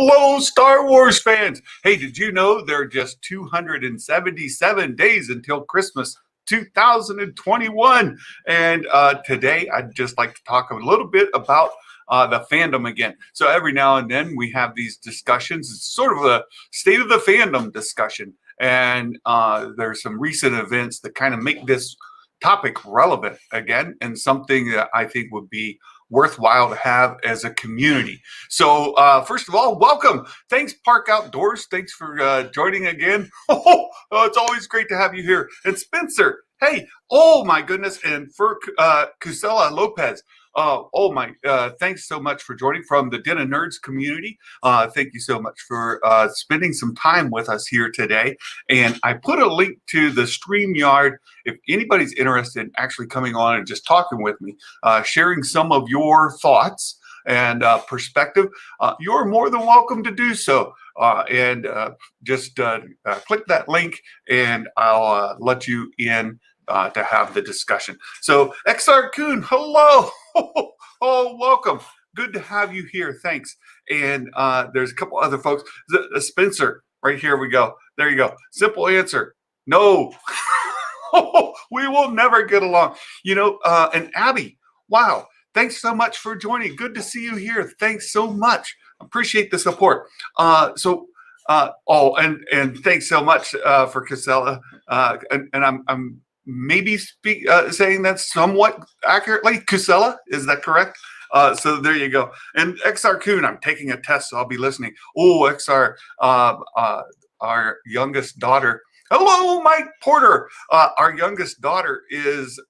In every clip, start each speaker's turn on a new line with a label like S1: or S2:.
S1: Hello, Star Wars fans. Hey, did you know there are just 277 days until Christmas 2021? And today I'd just like to talk a little bit about the fandom again. So every now and then we have these discussions. It's sort of a state of the fandom discussion. And there's some recent events that kind of make this topic relevant again, and something that I think would be worthwhile to have as a community. So first of all, welcome. Thanks, Park Outdoors. Thanks for joining again. It's always great to have you here. And Spencer, hey, oh my goodness. And for Cusella Lopez, thanks so much for joining from the Den of Nerds community. Thank you so much for spending some time with us here today. And I put a link to the StreamYard if anybody's interested in actually coming on and just talking with me, sharing some of your thoughts and perspective. You're more than welcome to do so. Just click that link and I'll let you in to have the discussion. So XR Coon, hello. Oh, welcome. Good to have you here. Thanks. And there's a couple other folks. Spencer, right here we go. There you go. Simple answer. No. We will never get along. You know, and Abby, wow. Thanks so much for joining. Good to see you here. Thanks so much. Appreciate the support. And thanks so much for Casella. And I'm maybe saying that somewhat accurately. Cusella, is that correct? So there you go. And XR Coon, I'm taking a test, so I'll be listening. Oh, XR, our youngest daughter. Hello, Mike Porter. Our youngest daughter is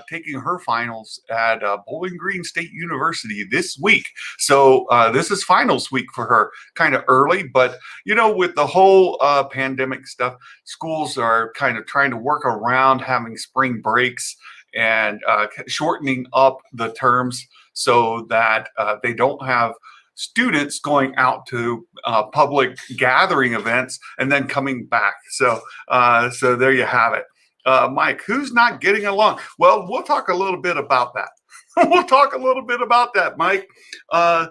S1: taking her finals at Bowling Green State University this week. So this is finals week for her. Kind of early, but you know, with the whole pandemic stuff, schools are kind of trying to work around having spring breaks and shortening up the terms so that they don't have students going out to public gathering events and then coming back. So there you have it. Mike, who's not getting along? Well, we'll talk a little bit about that. We'll talk a little bit about that, Mike. No,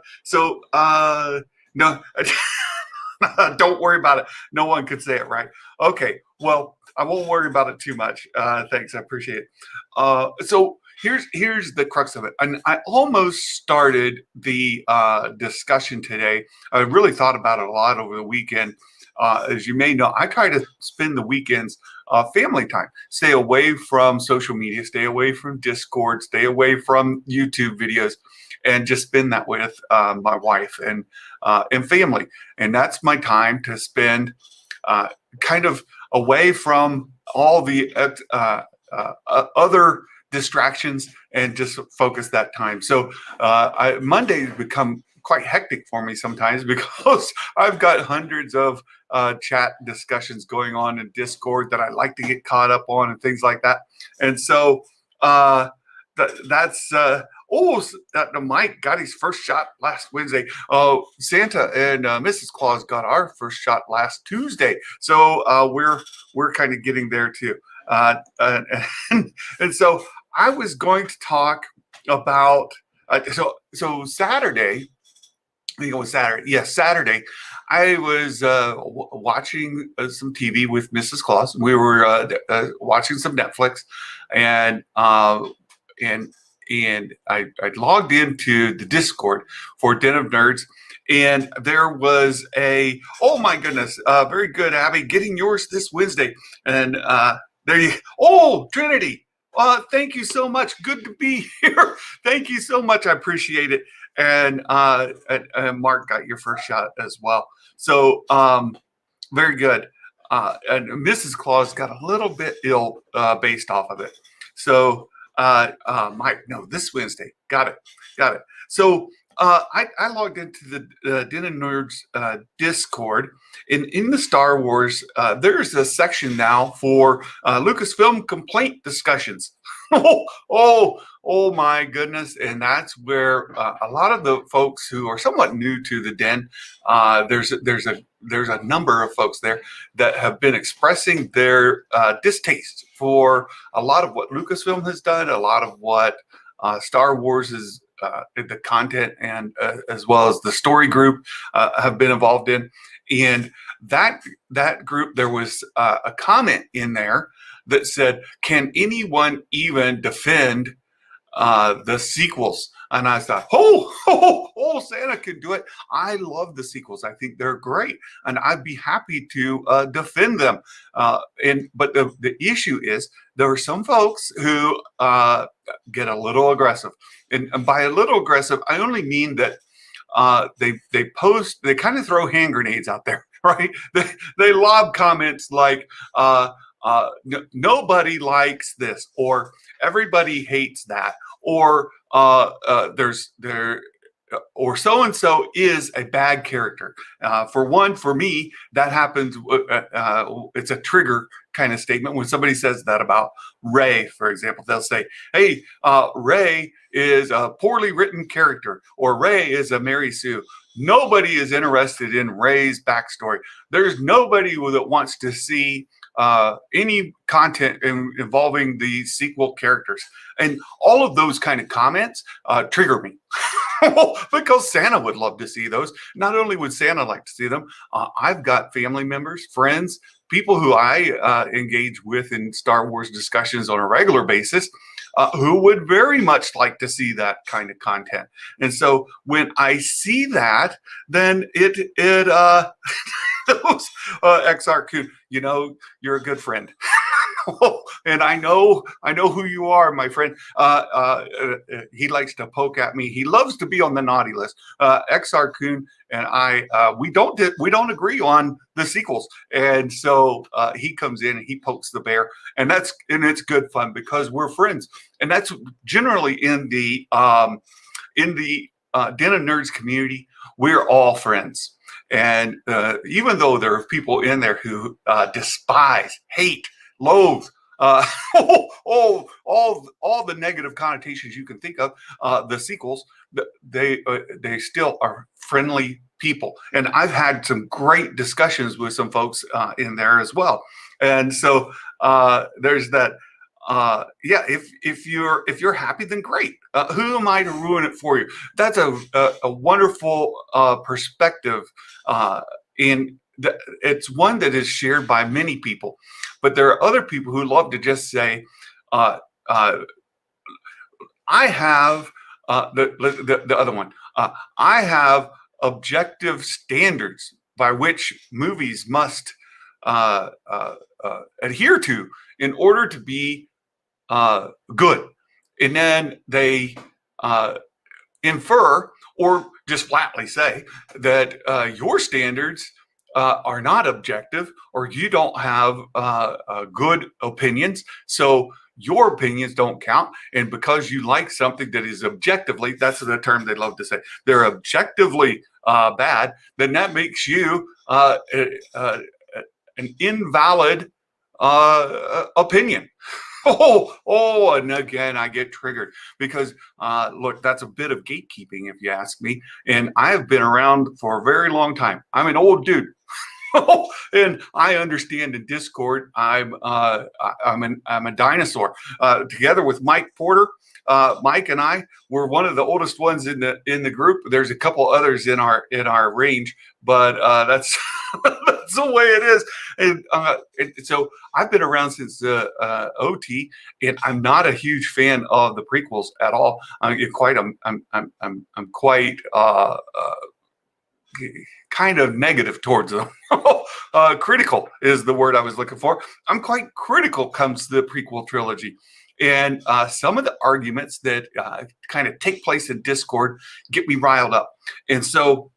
S1: don't worry about it. No one could say it right. Okay, well, I won't worry about it too much. Thanks, I appreciate it. So here's the crux of it. And I almost started the discussion today. I really thought about it a lot over the weekend. As you may know, I try to spend the weekends family time, stay away from social media, stay away from Discord, stay away from YouTube videos, and just spend that with my wife and family. And that's my time to spend kind of away from all the other distractions and just focus that time. So Mondays become quite hectic for me sometimes because I've got hundreds of chat discussions going on in Discord that I like to get caught up on and things like that. And so Mike got his first shot last Wednesday. Santa and Mrs. Claus got our first shot last Tuesday. So we're kind of getting there too. And so I was going to talk about so Saturday. I think it was Saturday. Yes, Saturday. I was watching some TV with Mrs. Claus. We were watching some Netflix, and I logged into the Discord for Den of Nerds, and there was oh my goodness, very good, Abby, getting yours this Wednesday, and Trinity. Thank you so much. Good to be here. Thank you so much. I appreciate it. And Mark got your first shot as well. So very good. And Mrs. Claus got a little bit ill based off of it. So Mike, no, this Wednesday. Got it. So I logged into the Den of Nerds Discord. In the Star Wars, there's a section now for Lucasfilm complaint discussions. Oh my goodness. And that's where a lot of the folks who are somewhat new to the Den, there's a number of folks there that have been expressing their distaste for a lot of what Lucasfilm has done, a lot of what Star Wars the content and as well as the story group have been involved in. And that group, there was a comment in there that said, "Can anyone even defend the sequels?" And I thought, Santa can do it. I love the sequels. I think they're great, and I'd be happy to defend them. But the issue is there are some folks who get a little aggressive, and by a little aggressive, I only mean that they kind of throw hand grenades out there, right? They lob comments like, nobody likes this, or everybody hates that, or or so and so is a bad character. For me, that happens. It's a trigger kind of statement when somebody says that about Ray, for example. They'll say, "Hey, Ray is a poorly written character," or "Ray is a Mary Sue." Nobody is interested in Ray's backstory. There's nobody that wants to see any content involving the sequel characters. And all of those kind of comments trigger me. Because Santa would love to see those. Not only would Santa like to see them, I've got family members, friends, people who I engage with in Star Wars discussions on a regular basis, who would very much like to see that kind of content. And so when I see that, then it those XR Coon, you're a good friend. And I know who you are, my friend. He likes to poke at me. He loves to be on the naughty list. XR Coon and I, we don't agree on the sequels, and so he comes in and he pokes the bear, and it's good fun because we're friends, and that's generally in the Den of Nerds community. We're all friends, and even though there are people in there who despise, hate, loathe, all the negative connotations you can think of, the sequels, they still are friendly people, and I've had some great discussions with some folks in there as well. And so there's that. If you're happy, then great. Who am I to ruin it for you? That's a wonderful perspective. It's one that is shared by many people, but there are other people who love to just say, I have the other one. I have objective standards by which movies must adhere to in order to be good. And then they infer or just flatly say that your standards are not objective, or you don't have good opinions, so your opinions don't count. And because you like something that is objectively, that's the term they love to say, they're objectively bad, then that makes you an invalid opinion. And again, I get triggered because, look, that's a bit of gatekeeping, if you ask me. And I have been around for a very long time. I'm an old dude. And I understand in Discord, I'm a dinosaur. Together with Mike Porter, Mike and I were one of the oldest ones in the group. There's a couple others in our range, but that's that's the way it is. And so I've been around since OT, and I'm not a huge fan of the prequels at all. I'm quite kind of negative towards them. Critical is the word I was looking for. I'm quite critical comes to the prequel trilogy. And some of the arguments that kind of take place in Discord get me riled up. And so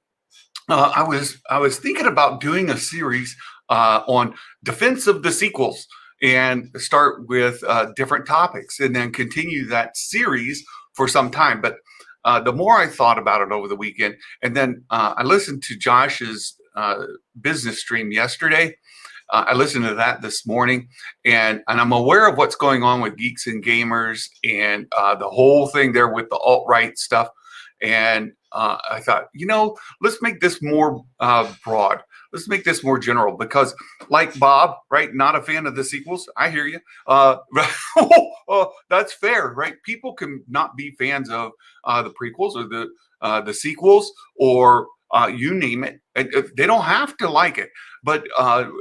S1: I was thinking about doing a series on defense of the sequels, and start with different topics and then continue that series for some time. But the more I thought about it over the weekend, and then I listened to Josh's business stream yesterday. I listened to that this morning, and I'm aware of what's going on with Geeks and Gamers and the whole thing there with the alt-right stuff. And I thought, let's make this more broad. let's make this more general because, like Bob, right? Not a fan of the sequels. I hear you. That's fair, right? People can not be fans of the prequels or the sequels or you name it. They don't have to like it. But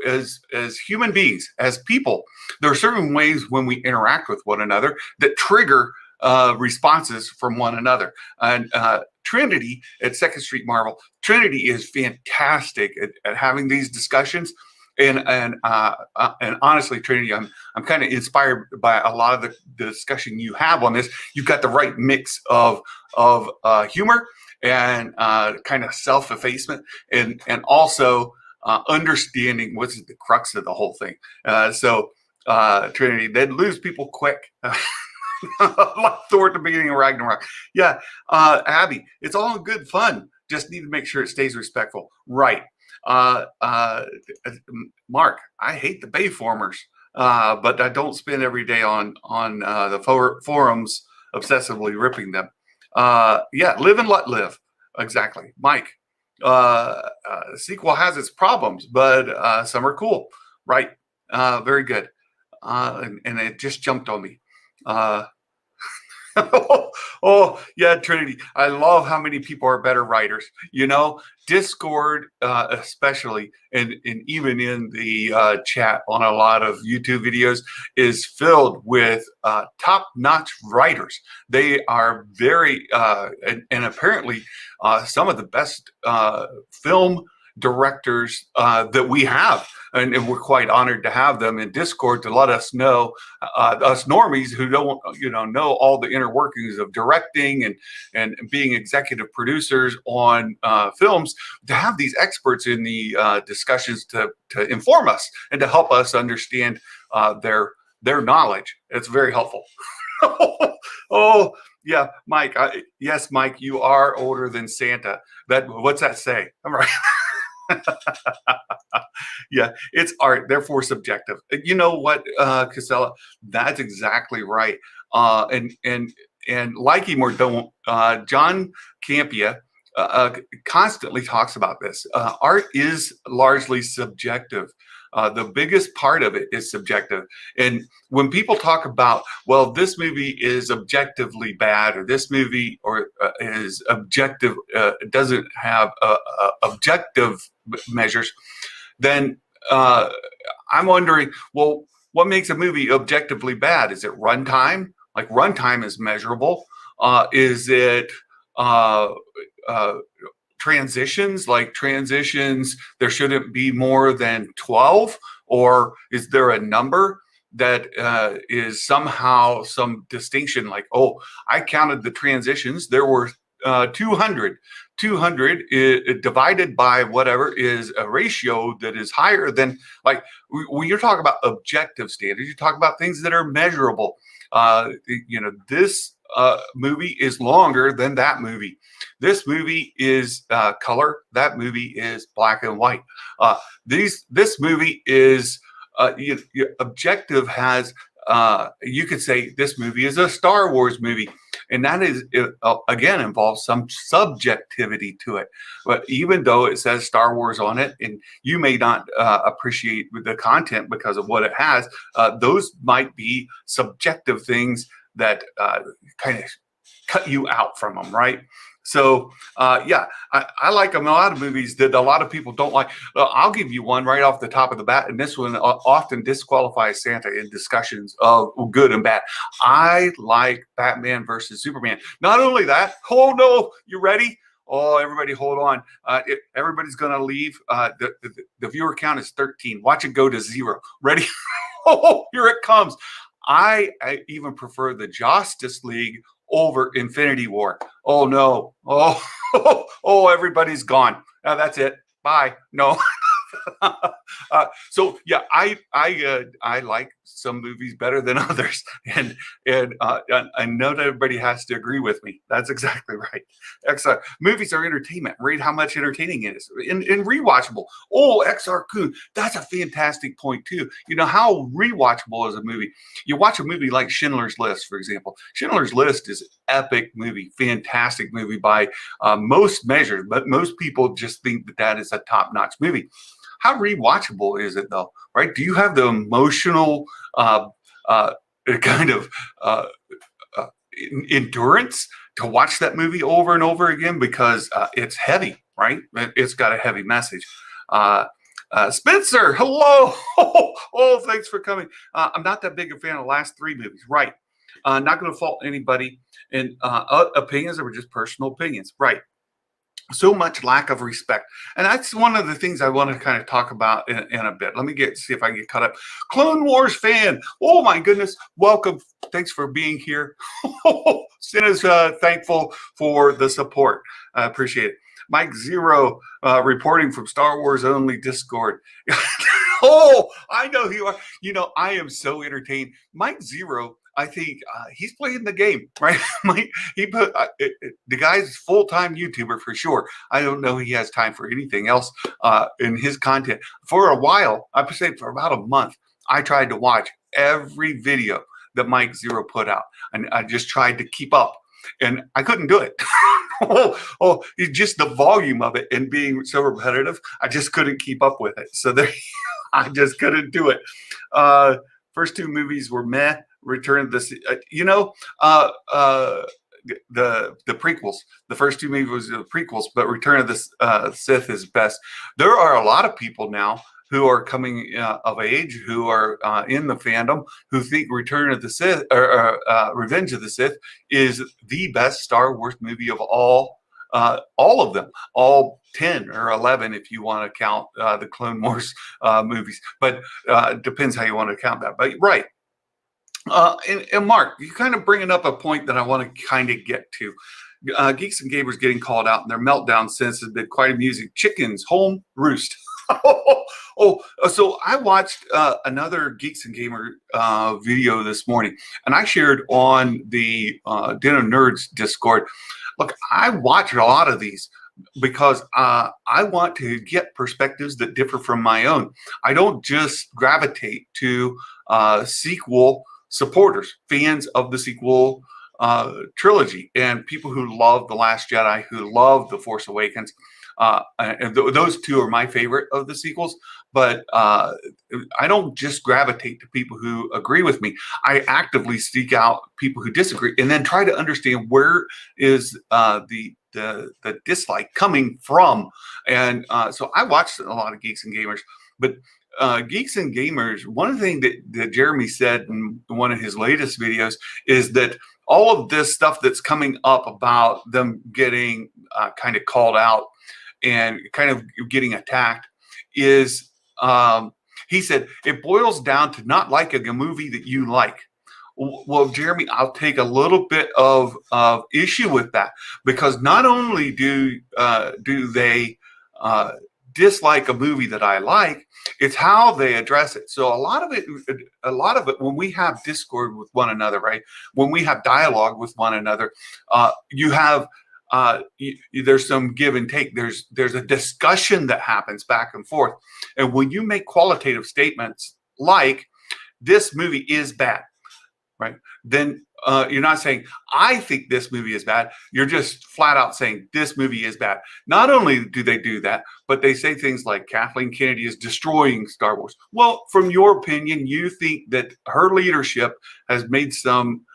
S1: as human beings, as people, there are certain ways when we interact with one another that trigger responses from one another. And Trinity at Second Street Marvel, Trinity is fantastic at having these discussions. And honestly, Trinity, I'm kind of inspired by a lot of the discussion you have on this. You've got the right mix of humor and kind of self-effacement, and also understanding what's the crux of the whole thing. So Trinity, they'd lose people quick. Like Thor at the beginning of Ragnarok. Yeah, Abby, it's all good fun. Just need to make sure it stays respectful. Right. Mark, I hate the Bayformers, but I don't spend every day on the forums obsessively ripping them. Yeah, live and let live. Exactly. Mike, the sequel has its problems, but some are cool. Right. Very good. And it just jumped on me. Oh yeah, Trinity. I love how many people are better writers. Discord, especially, and even in the chat on a lot of YouTube videos, is filled with top-notch writers. They are very, and apparently, some of the best film directors that we have. And we're quite honored to have them in Discord to let us know, us normies who don't, know all the inner workings of directing and being executive producers on films, to have these experts in the discussions to inform us and to help us understand their knowledge. It's very helpful. Oh yeah, Mike. Yes, Mike, you are older than Santa. What's that say? I'm right. Yeah, it's art, therefore subjective. You know what, Casella? That's exactly right. And like him or don't, John Campia constantly talks about this. Art is largely subjective. The biggest part of it is subjective. And when people talk about, well, this movie is objectively bad, or this movie is objective, doesn't have objective measures, then I'm wondering, well, what makes a movie objectively bad? Is it runtime? Like, runtime is measurable. Is it transitions? Like, transitions, there shouldn't be more than 12? Or is there a number that is somehow some distinction? Like, oh, I counted the transitions. There were 200. 200 divided by whatever is a ratio that is higher than, like, when you're talking about objective standards, you talk about things that are measurable. This movie is longer than that movie. This movie is color. That movie is black and white. This movie is objective. Has you could say this movie is a Star Wars movie, and that is again involves some subjectivity to it. But even though it says Star Wars on it, and you may not appreciate the content because of what it has, those might be subjective things that kind of cut you out from them, right? So, yeah, I like a lot of movies that a lot of people don't like. I'll give you one right off the top of the bat, and this one often disqualifies Santa in discussions of good and bad. I like Batman versus Superman. Not only that, oh no, you ready? Oh, everybody hold on. Everybody's going to leave. The viewer count is 13. Watch it go to 0. Ready? Oh, here it comes. I even prefer the Justice League over Infinity War. Oh no. Oh, everybody's gone. That's it. Bye. No. So yeah, I like some movies better than others, and I know that everybody has to agree with me. That's exactly right. XR movies are entertainment. Rate how much entertaining it is, and rewatchable. Oh, XR Coon, that's a fantastic point too. You know how rewatchable is a movie? You watch a movie like Schindler's List, for example. Schindler's List is an epic movie, fantastic movie by most measures, but most people just think that that is a top-notch movie. How rewatchable is it though? Right? Do you have the emotional uh, uh, kind of uh, endurance to watch that movie over and over again because it's heavy, right? It's got a heavy message. Uh, Spencer, hello. Oh, thanks for coming. I'm not that big a fan of the last three movies, right? Not going to fault anybody in opinions that were just personal opinions, right? So much lack of respect. And that's one of the things I want to kind of talk about in a bit. Let me see if I can get caught up. Clone Wars fan. Oh my goodness. Welcome. Thanks for being here. Sin is thankful for the support. I appreciate it. Mike Zero reporting from Star Wars Only Discord. Oh, I know who you are. You know, I am so entertained. Mike Zero, I think he's playing the game, right? The guy's full-time YouTuber for sure. I don't know he has time for anything else in his content. For a while, I would say for about a month, I tried to watch every video that Mike Zero put out, and I just tried to keep up, and I couldn't do it. It's just the volume of it and being so repetitive, I just couldn't keep up with it. So there, I just couldn't do it. First two movies were meh. Return of the, the prequels. The first two movies are the prequels, but Return of the Sith is best. There are a lot of people now who are coming of age, who are in the fandom, who think Return of the Sith or Revenge of the Sith is the best Star Wars movie of all of them, all 10 or 11 if you want to count the Clone Wars movies. But it depends how you want to count that. But right. And Mark, you kind of bringing up a point that I want to kind of get to. Geeks and Gamers getting called out, and their meltdown sense has been quite amusing. Chickens, home roost. So I watched another Geeks and Gamer video this morning, and I shared on the Den of Nerds Discord. Look, I watch a lot of these because I want to get perspectives that differ from my own. I don't just gravitate to sequel supporters, fans of the sequel trilogy, and people who love The Last Jedi, who love The Force Awakens. And those two are my favorite of the sequels, but I don't just gravitate to people who agree with me. I actively seek out people who disagree and then try to understand where is the dislike coming from. And so I watched a lot of Geeks and Gamers, but Geeks and Gamers, one of the things that Jeremy said in one of his latest videos is that all of this stuff that's coming up about them getting kind of called out and kind of getting attacked is, he said, it boils down to not liking a movie that you like. Well, Jeremy, I'll take a little bit of issue with that, because not only do they dislike a movie that I like, it's how they address it. So a lot of it, when we have discord with one another, right? When we have dialogue with one another, you have there's some give and take. There's a discussion that happens back and forth, and when you make qualitative statements like this movie is bad, right? Then you're not saying, I think this movie is bad. You're just flat out saying this movie is bad. Not only do they do that, but they say things like Kathleen Kennedy is destroying Star Wars. Well, from your opinion, you think that her leadership has made some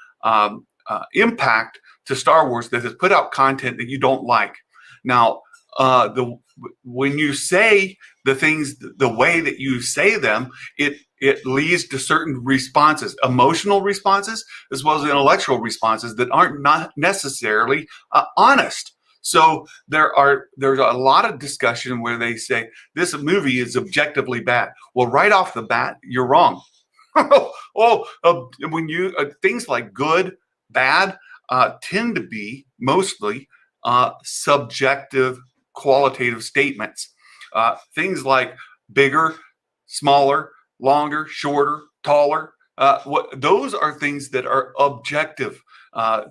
S1: impact to Star Wars that has put out content that you don't like. Now, when you say the things the way that you say them, it leads to certain responses, emotional responses, as well as intellectual responses that aren't not necessarily honest. So there's a lot of discussion where they say this movie is objectively bad. Well, right off the bat, you're wrong. When you things like good, bad tend to be mostly subjective, qualitative statements. Things like bigger, smaller, longer, shorter, taller. Those are things that are objective,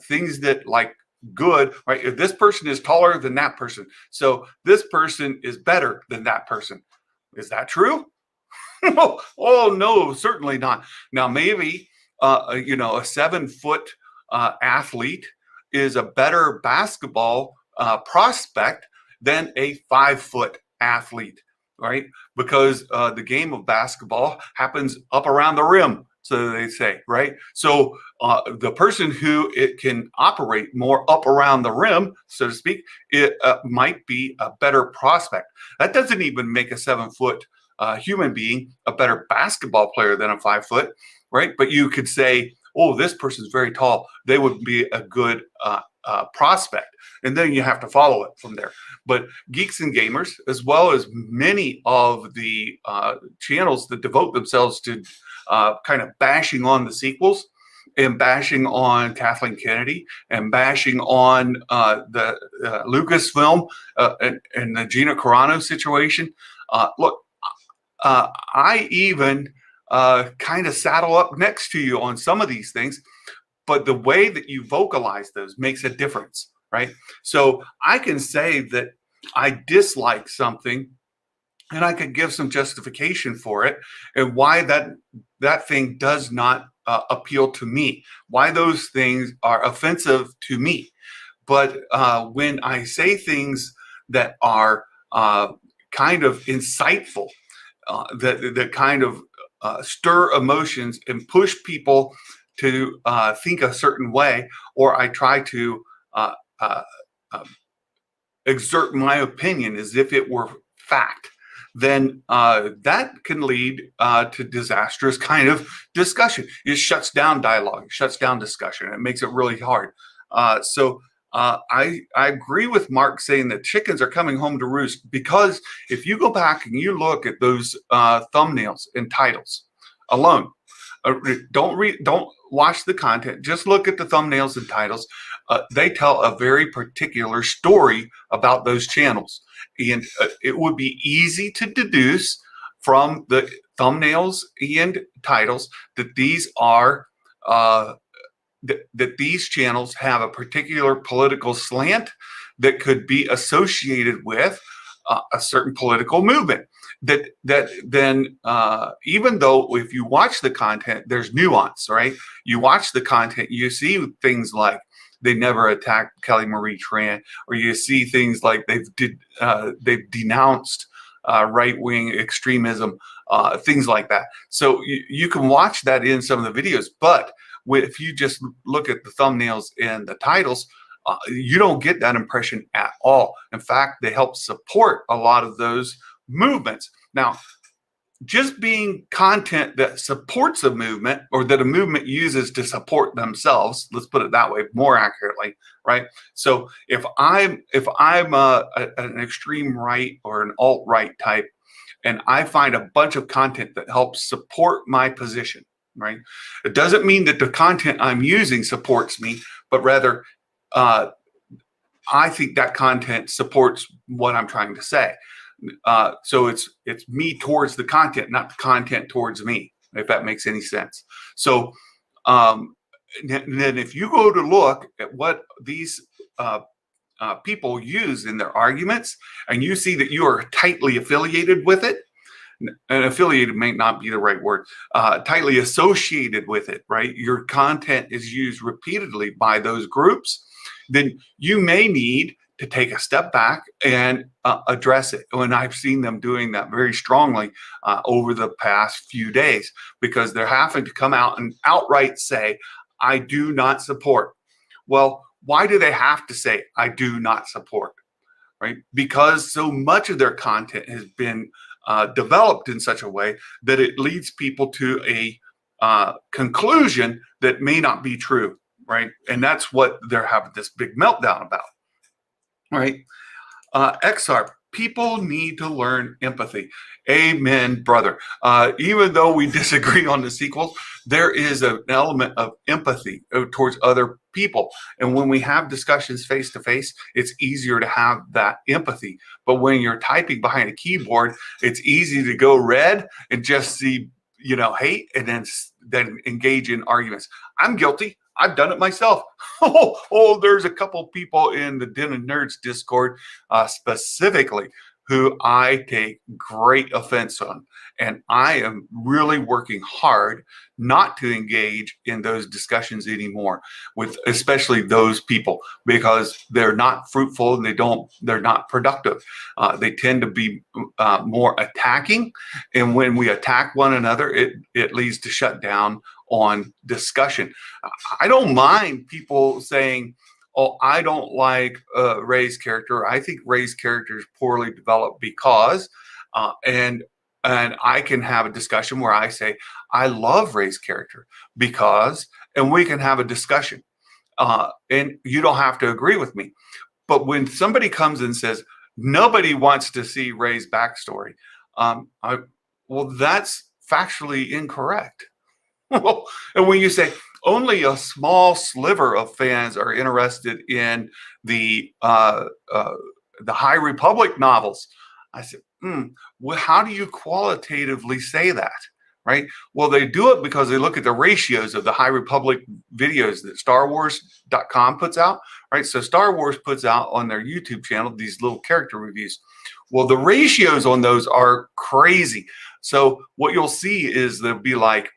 S1: things that like good, right? If this person is taller than that person, so this person is better than that person. Is that true? Oh no, certainly not. Now maybe a 7 foot athlete is a better basketball prospect than a 5 foot athlete, right? Because the game of basketball happens up around the rim, so they say, right? So the person who it can operate more up around the rim, so to speak, it might be a better prospect. That doesn't even make a 7 foot human being a better basketball player than a 5 foot, right? But you could say, oh, this person's very tall. They would be a good prospect. And then you have to follow it from there. But Geeks and Gamers, as well as many of the channels that devote themselves to kind of bashing on the sequels and bashing on Kathleen Kennedy and bashing on the Lucasfilm and the Gina Carano situation. Look, I even kind of saddle up next to you on some of these things, but the way that you vocalize those makes a difference, right? So I can say that I dislike something and I could give some justification for it and why that thing does not appeal to me, why those things are offensive to me. But when I say things that are kind of insightful, that kind of stir emotions and push people to think a certain way, or I try to exert my opinion as if it were fact, then that can lead to disastrous kind of discussion. It shuts down dialogue, it shuts down discussion, it makes it really hard. So I agree with Mark saying that chickens are coming home to roost, because if you go back and you look at those thumbnails and titles alone, don't watch the content, just look at the thumbnails and titles. They tell a very particular story about those channels, and it would be easy to deduce from the thumbnails and titles that these are that these channels have a particular political slant that could be associated with a certain political movement. That then, even though if you watch the content, there's nuance, right? You watch the content, you see things like they never attacked Kelly Marie Tran, or you see things like they've denounced right-wing extremism, things like that. So you can watch that in some of the videos, but if you just look at the thumbnails and the titles, you don't get that impression at all. In fact, they help support a lot of those movements. Now, just being content that supports a movement, or that a movement uses to support themselves, let's put it that way more accurately, right? So if I'm an extreme right or an alt-right type, and I find a bunch of content that helps support my position, right? It doesn't mean that the content I'm using supports me, but rather I think that content supports what I'm trying to say. So it's me towards the content, not the content towards me, if that makes any sense. So then if you go to look at what these people use in their arguments, and you see that you are tightly affiliated with it, and affiliated may not be the right word, tightly associated with it, right? Your content is used repeatedly by those groups, then you may need to take a step back and address it. And I've seen them doing that very strongly over the past few days, because they're having to come out and outright say, I do not support. Well, why do they have to say, I do not support, right? Because so much of their content has been developed in such a way that it leads people to a conclusion that may not be true, right? And that's what they're having this big meltdown about, right? XR, people need to learn empathy. Amen, brother. Even though we disagree on the sequels, there is an element of empathy towards other people. And when we have discussions face to face, it's easier to have that empathy. But when you're typing behind a keyboard, it's easy to go red and just see, hate, and then engage in arguments. I'm guilty. I've done it myself. There's a couple people in the Den of Nerds Discord specifically who I take great offense on. And I am really working hard not to engage in those discussions anymore with especially those people, because they're not fruitful and they're not productive. They tend to be more attacking. And when we attack one another, it leads to shut down on discussion. I don't mind people saying, oh, I don't like Rey's character. I think Rey's character is poorly developed because, and I can have a discussion where I say, I love Rey's character because, and we can have a discussion. And you don't have to agree with me. But when somebody comes and says, nobody wants to see Rey's backstory, well, that's factually incorrect. And when you say only a small sliver of fans are interested in the High Republic novels, I said, well, how do you qualitatively say that? Right? Well, they do it because they look at the ratios of the High Republic videos that StarWars.com puts out. Right? So Star Wars puts out on their YouTube channel these little character reviews. Well, the ratios on those are crazy. So what you'll see is there'll be like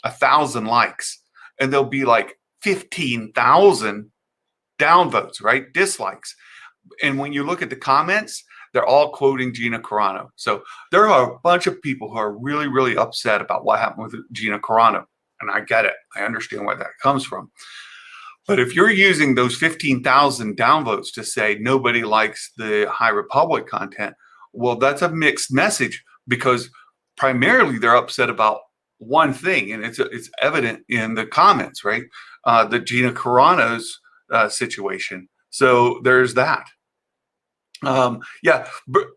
S1: 1,000 likes, and there'll be like 15,000 downvotes, right? Dislikes. And when you look at the comments, they're all quoting Gina Carano. So there are a bunch of people who are really, really upset about what happened with Gina Carano. And I get it. I understand where that comes from. But if you're using those 15,000 downvotes to say nobody likes the High Republic content, well, that's a mixed message, because primarily they're upset about one thing, and it's evident in the comments, right? The Gina Carano's situation. So there's that.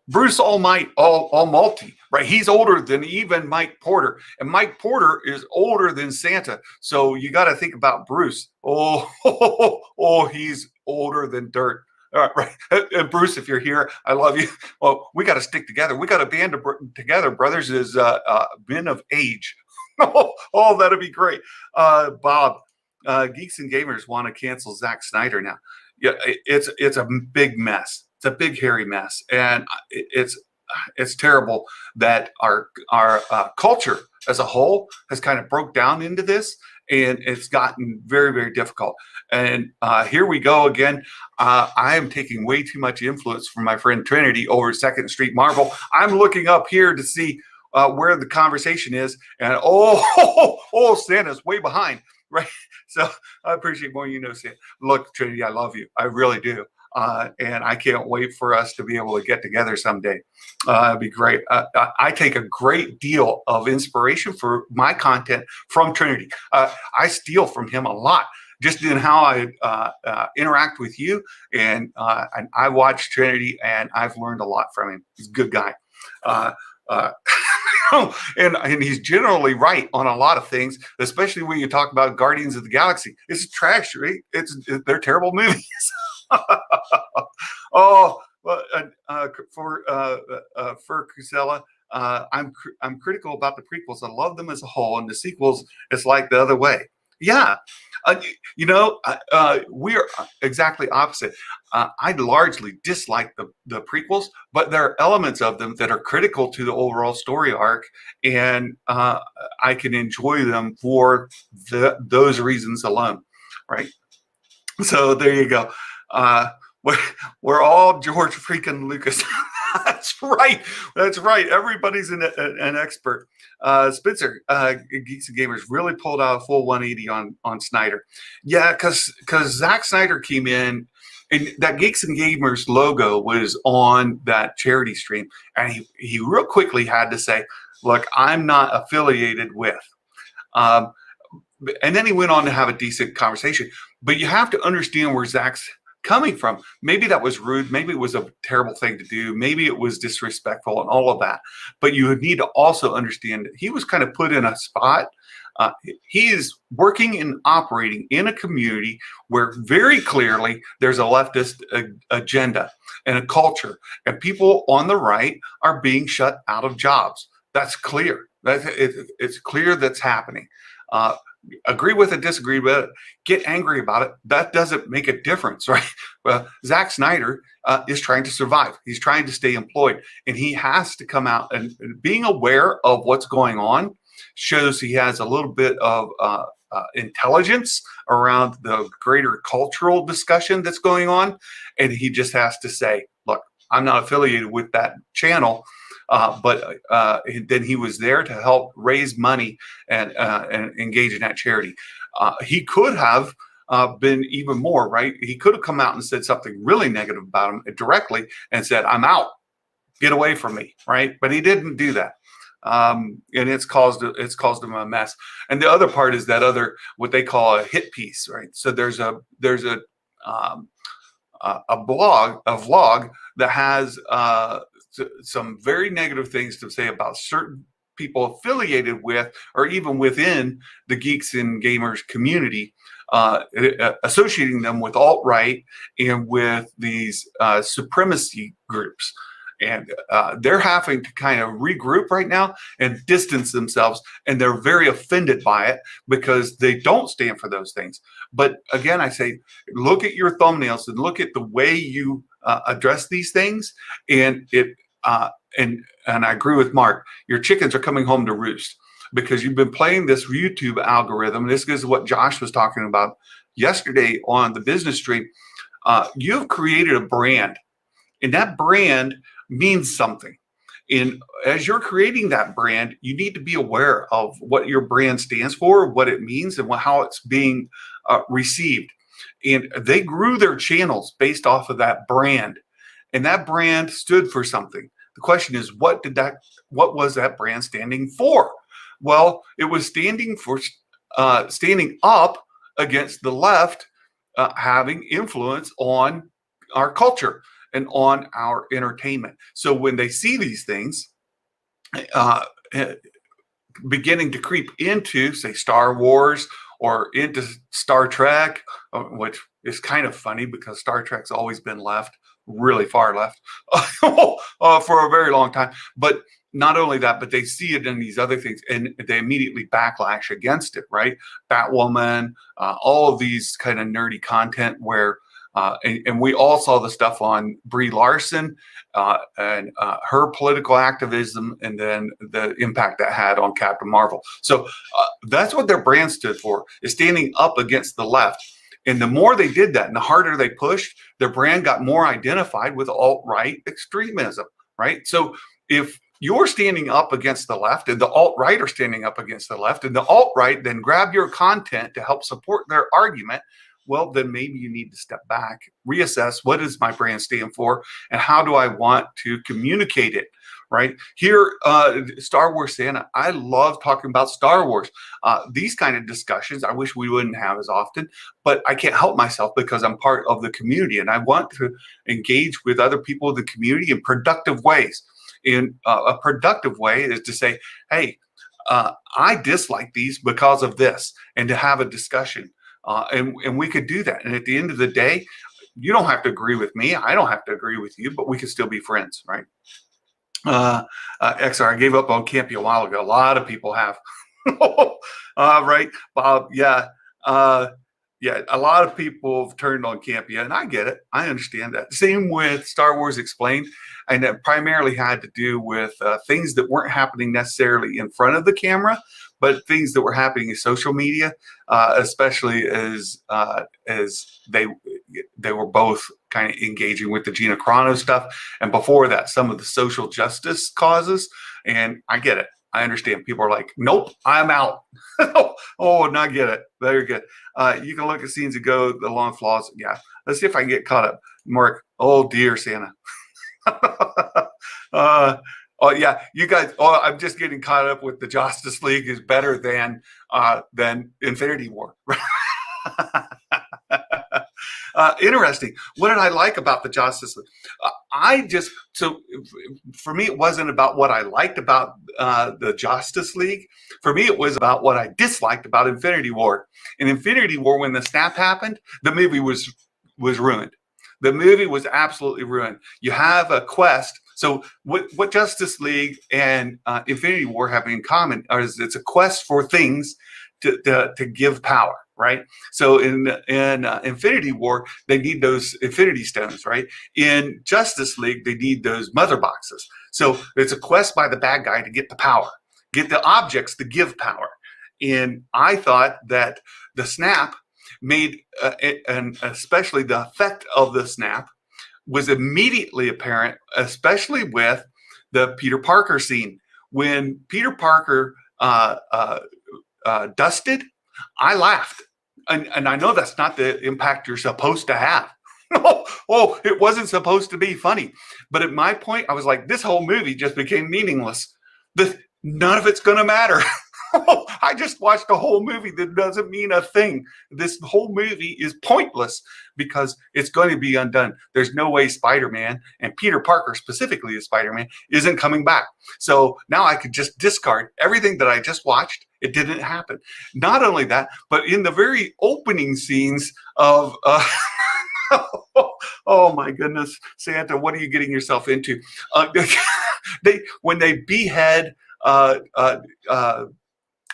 S1: Bruce Almighty, right? He's older than even Mike Porter, and Mike Porter is older than Santa. So you got to think about Bruce. He's older than dirt. All right, and Bruce, if you're here, I love you. Well, we got to stick together. We got to band together, brothers, as men of age. That'd be great. Bob, Geeks and Gamers want to cancel Zack Snyder now. Yeah, it's a big mess. It's a big hairy mess, and it's terrible that our culture as a whole has kind of broke down into this, and it's gotten very, very difficult. And here we go again. I am taking way too much influence from my friend Trinity over 2nd Street Marvel. I'm looking up here to see where the conversation is, and Santa's way behind, right? So I appreciate more, Santa. Look, Trinity, I love you. I really do. And I can't wait for us to be able to get together someday. It'd be great. I take a great deal of inspiration for my content from Trinity. I steal from him a lot, just in how I interact with you. And I watch Trinity, and I've learned a lot from him. He's a good guy. And he's generally right on a lot of things, especially when you talk about Guardians of the Galaxy. It's trash, right? They're terrible movies. For Cusella, I'm critical about the prequels. I love them as a whole, and the sequels, it's like the other way. Yeah, we are exactly opposite. I largely dislike the prequels, but there are elements of them that are critical to the overall story arc, and I can enjoy them for those reasons alone, right? So there you go. We're all George freaking Lucas. That's right. That's right. Everybody's an expert. Spencer, Geeks and Gamers really pulled out a full 180 on Snyder. Yeah, because Zack Snyder came in, and that Geeks and Gamers logo was on that charity stream, and he real quickly had to say, "Look, I'm not affiliated with." And then he went on to have a decent conversation. But you have to understand where Zach's coming from. Maybe that was rude. Maybe it was a terrible thing to do. Maybe it was disrespectful and all of that. But you need to also understand that he was kind of put in a spot. He is working and operating in a community where very clearly there's a leftist agenda and a culture, and people on the right are being shut out of jobs. That's clear. It's clear that's happening. Agree with it, disagree with it, get angry about it. That doesn't make a difference, right? Well, Zack Snyder is trying to survive. He's trying to stay employed, and he has to come out and being aware of what's going on shows he has a little bit of intelligence around the greater cultural discussion that's going on. And he just has to say, look, I'm not affiliated with that channel. But then he was there to help raise money and engage in that charity. He could have been even more, right? He could have come out and said something really negative about him directly and said, I'm out, get away from me, right? But he didn't do that. And it's caused him a mess. And the other part is that other, what they call a hit piece, right? So there's a vlog that has some very negative things to say about certain people affiliated with, or even within the geeks and gamers community, associating them with alt-right and with these supremacy groups. And they're having to kind of regroup right now and distance themselves. And they're very offended by it because they don't stand for those things. But again, I say, look at your thumbnails and look at the way you address these things. And and I agree with Mark, your chickens are coming home to roost because you've been playing this YouTube algorithm. This is what Josh was talking about yesterday on the business stream. You've created a brand, and that brand means something. And as you're creating that brand, you need to be aware of what your brand stands for, what it means, and how it's being received. And they grew their channels based off of that brand, and that brand stood for something. The question is, what was that brand standing for? Well, it was standing for standing up against the left, having influence on our culture and on our entertainment. So when they see these things beginning to creep into, say, Star Wars or into Star Trek, which is kind of funny because Star Trek's always been left, really far left for a very long time. But not only that, but they see it in these other things and they immediately backlash against it, right? Batwoman, all of these kind of nerdy content where and we all saw the stuff on Brie Larson and her political activism, and then the impact that had on Captain Marvel. So that's what their brand stood for, is standing up against the left. And the more they did that and the harder they pushed, their brand got more identified with alt-right extremism, right? So if you're standing up against the left and the alt-right are standing up against the left and the alt-right then grab your content to help support their argument, well, then maybe you need to step back, reassess what does my brand stand for and how do I want to communicate it, right? Here, Star Wars Santa, I love talking about Star Wars. These kind of discussions, I wish we wouldn't have as often, but I can't help myself because I'm part of the community and I want to engage with other people in the community in productive ways. And a productive way is to say, hey, I dislike these because of this, and to have a discussion. And we could do that. And at the end of the day, you don't have to agree with me. I don't have to agree with you, but we could still be friends, right? XR, I gave up on Campy a while ago. A lot of people have. Right, Bob? Yeah. Yeah, a lot of people have turned on Campia, and I get it. I understand that. Same with Star Wars Explained, and that primarily had to do with things that weren't happening necessarily in front of the camera, but things that were happening in social media, especially as they were both kind of engaging with the Gina Carano stuff, and before that, some of the social justice causes. And I get it. I understand. People are like, nope, I'm out. Oh, not get it. Very good. You can look at scenes ago, the long flaws. Yeah. Let's see if I can get caught up. Mark, oh, dear Santa. Oh, yeah. You guys, I'm just getting caught up with the Justice League is better than Infinity War. Interesting. What did I like about the Justice League? For me, it wasn't about what I liked about the Justice League. For me, it was about what I disliked about Infinity War. In Infinity War, when the snap happened, the movie was ruined. The movie was absolutely ruined. You have a quest. So what Justice League and Infinity War have in common is it's a quest for things to give power, right? So in Infinity War, they need those Infinity Stones, right? In Justice League, they need those Mother Boxes. So it's a quest by the bad guy to get the power, get the objects to give power. And I thought that the snap made, and especially the effect of the snap, was immediately apparent, especially with the Peter Parker scene. When Peter Parker dusted, I laughed. And I know that's not the impact you're supposed to have. It wasn't supposed to be funny. But at my point, I was like, this whole movie just became meaningless. None of it's going to matter. I just watched a whole movie that doesn't mean a thing. This whole movie is pointless because it's going to be undone. There's no way Spider-Man, and Peter Parker specifically as Spider-Man, isn't coming back. So now I could just discard everything that I just watched. It didn't happen. Not only that, but in the very opening scenes of oh my goodness, Santa, what are you getting yourself into? When they behead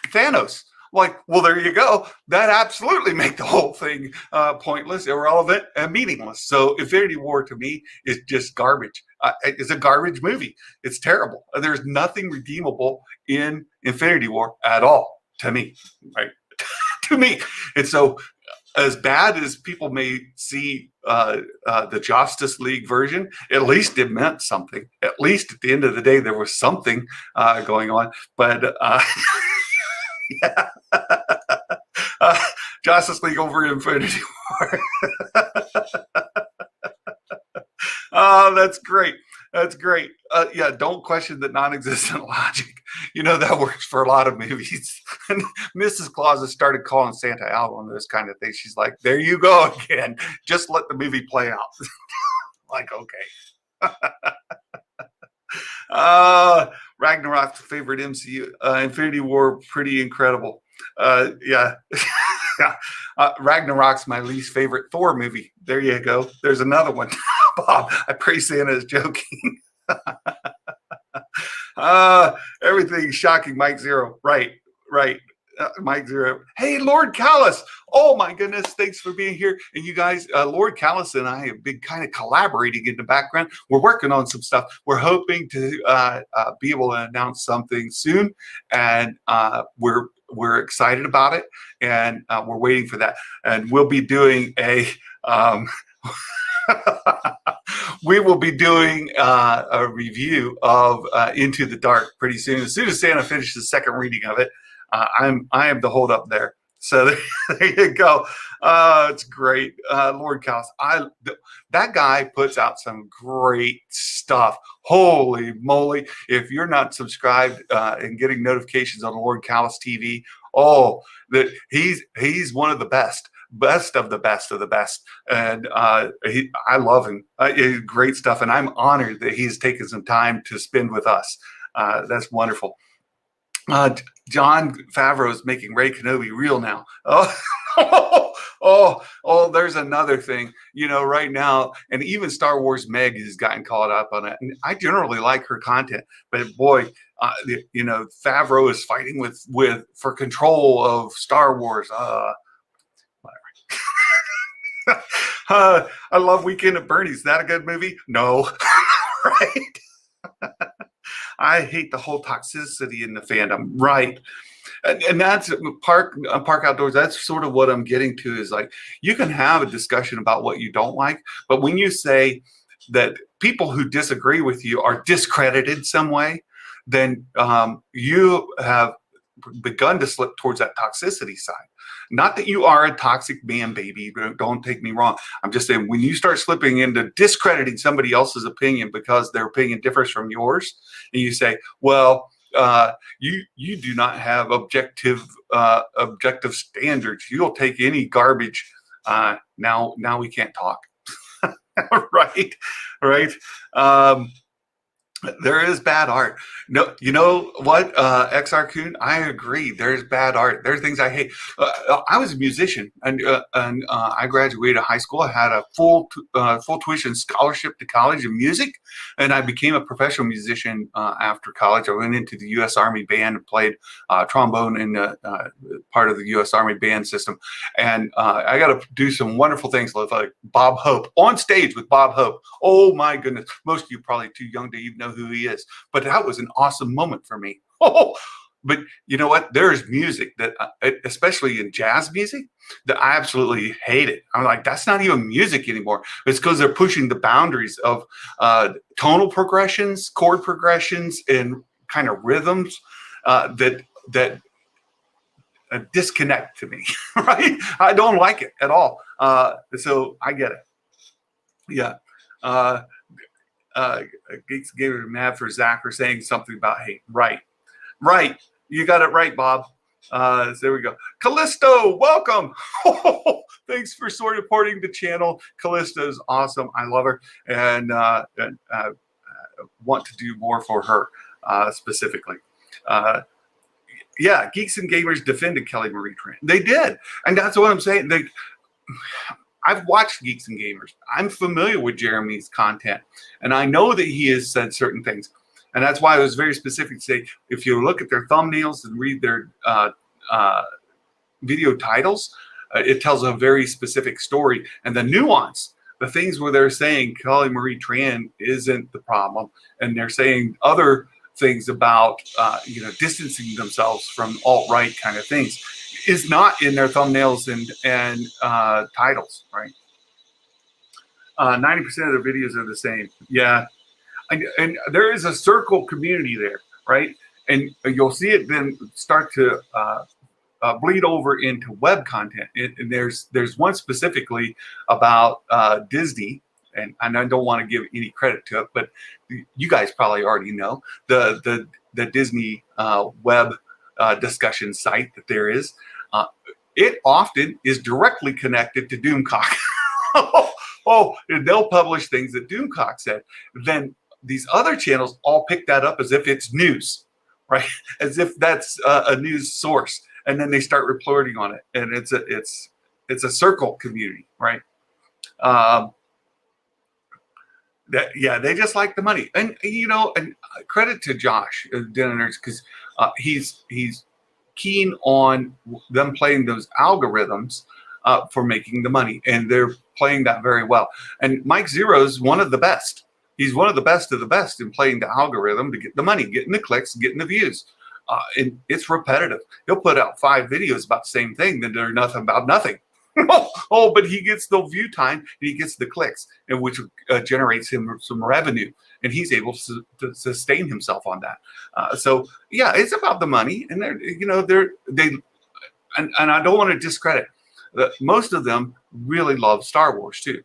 S1: Thanos. Like, well, there you go. That absolutely made the whole thing pointless, irrelevant, and meaningless. So Infinity War to me is just garbage. It's a garbage movie. It's terrible. There's nothing redeemable in Infinity War at all to me, right? To me. And so as bad as people may see the Justice League version, at least it meant something. At least at the end of the day, there was something going on. But yeah. Justice League over Infinity War. Oh, that's great. That's great. Yeah, don't question the non-existent logic. You know, that works for a lot of movies. And Mrs. Claus has started calling Santa out on those kind of things. She's like, there you go again. Just let the movie play out. Like, okay. Ragnarok's favorite MCU. Infinity War, pretty incredible. Yeah. Ragnarok's my least favorite Thor movie. There you go. There's another one. Bob, I pray Santa is joking. Everything's shocking. Mike Zero. Right. Mike Zero. Hey, Lord Callis. Oh my goodness. Thanks for being here. And you guys, Lord Callis and I have been kind of collaborating in the background. We're working on some stuff. We're hoping to be able to announce something soon. And we're excited about it. And we're waiting for that. And we'll be doing we will be doing a review of Into the Dark pretty soon. As soon as Santa finishes the second reading of it, I am the hold up there. So there you go. It's great. Lord Callis. That guy puts out some great stuff. Holy moly. If you're not subscribed and getting notifications on Lord Callis TV, he's one of the best of the best of the best. And I love him. Great stuff. And I'm honored that he's taken some time to spend with us. That's wonderful. John Favreau is making Ray Kenobi real now. There's another thing, right now, and even Star Wars Meg has gotten caught up on it. And I generally like her content, but boy, Favreau is fighting for control of Star Wars. I love Weekend at Bernie's. Is that a good movie? No. Right? I hate the whole toxicity in the fandom. Right. And that's Park Outdoors. That's sort of what I'm getting to is like, you can have a discussion about what you don't like, but when you say that people who disagree with you are discredited some way, then you have begun to slip towards that toxicity side. Not that you are a toxic man, baby. Don't take me wrong. I'm just saying when you start slipping into discrediting somebody else's opinion because their opinion differs from yours, and you say, well, you do not have objective standards. You'll take any garbage Now we can't talk. Right, right. Um, there is bad art. No, you know what, XR Coon? I agree. There's bad art. There's things I hate. I was a musician, and I graduated high school. I had a full tuition scholarship to college in music, and I became a professional musician after college. I went into the U.S. Army band and played trombone in part of the U.S. Army band system. And I got to do some wonderful things like Bob Hope on stage with Bob Hope. Oh my goodness! Most of you probably too young to even know who he is, but that was an awesome moment for me. Oh, but you know what? There's music that, especially in jazz music, that I absolutely hate it. I'm like, that's not even music anymore. It's because they're pushing the boundaries of tonal progressions, chord progressions, and kind of rhythms that disconnect to me. Right? I don't like it at all. So I get it. Yeah. Uh, Geeks gave it mad for Zach for saying something about hate. Right. Right. You got it right, Bob. So there we go. Callisto, welcome. Thanks for supporting the channel. Callisto is awesome. I love her and want to do more for her specifically. Yeah, Geeks and Gamers defended Kelly Marie Tran. They did. And that's what I'm saying. I've watched Geeks and Gamers. I'm familiar with Jeremy's content, and I know that he has said certain things. And that's why I was very specific to say, if you look at their thumbnails and read their video titles, it tells a very specific story. And the nuance, the things where they're saying Kelly Marie Tran isn't the problem, and they're saying other things about distancing themselves from alt-right kind of things, is not in their thumbnails and titles, right? 90% of their videos are the same. Yeah. And there is a circle community there, right? And you'll see it then start to bleed over into web content. And there's one specifically about Disney, and I don't want to give any credit to it, but you guys probably already know the Disney web discussion site that there is. It often is directly connected to Doomcock. And they'll publish things that Doomcock said. Then these other channels all pick that up as if it's news, right? As if that's a news source, and then they start reporting on it, and it's a circle community, right? They just like the money, and and credit to Josh Dinner's, because he's keen on them playing those algorithms for making the money, and they're playing that very well. And Mike Zero is one of the best. He's one of the best in playing the algorithm to get the money, getting the clicks, getting the views. And it's repetitive. He'll put out 5 videos about the same thing, then they're nothing about nothing. But he gets the view time and he gets the clicks, and which generates him some revenue, and he's able to sustain himself on that. So yeah, it's about the money, and and I don't want to discredit. Most of them really love Star Wars too,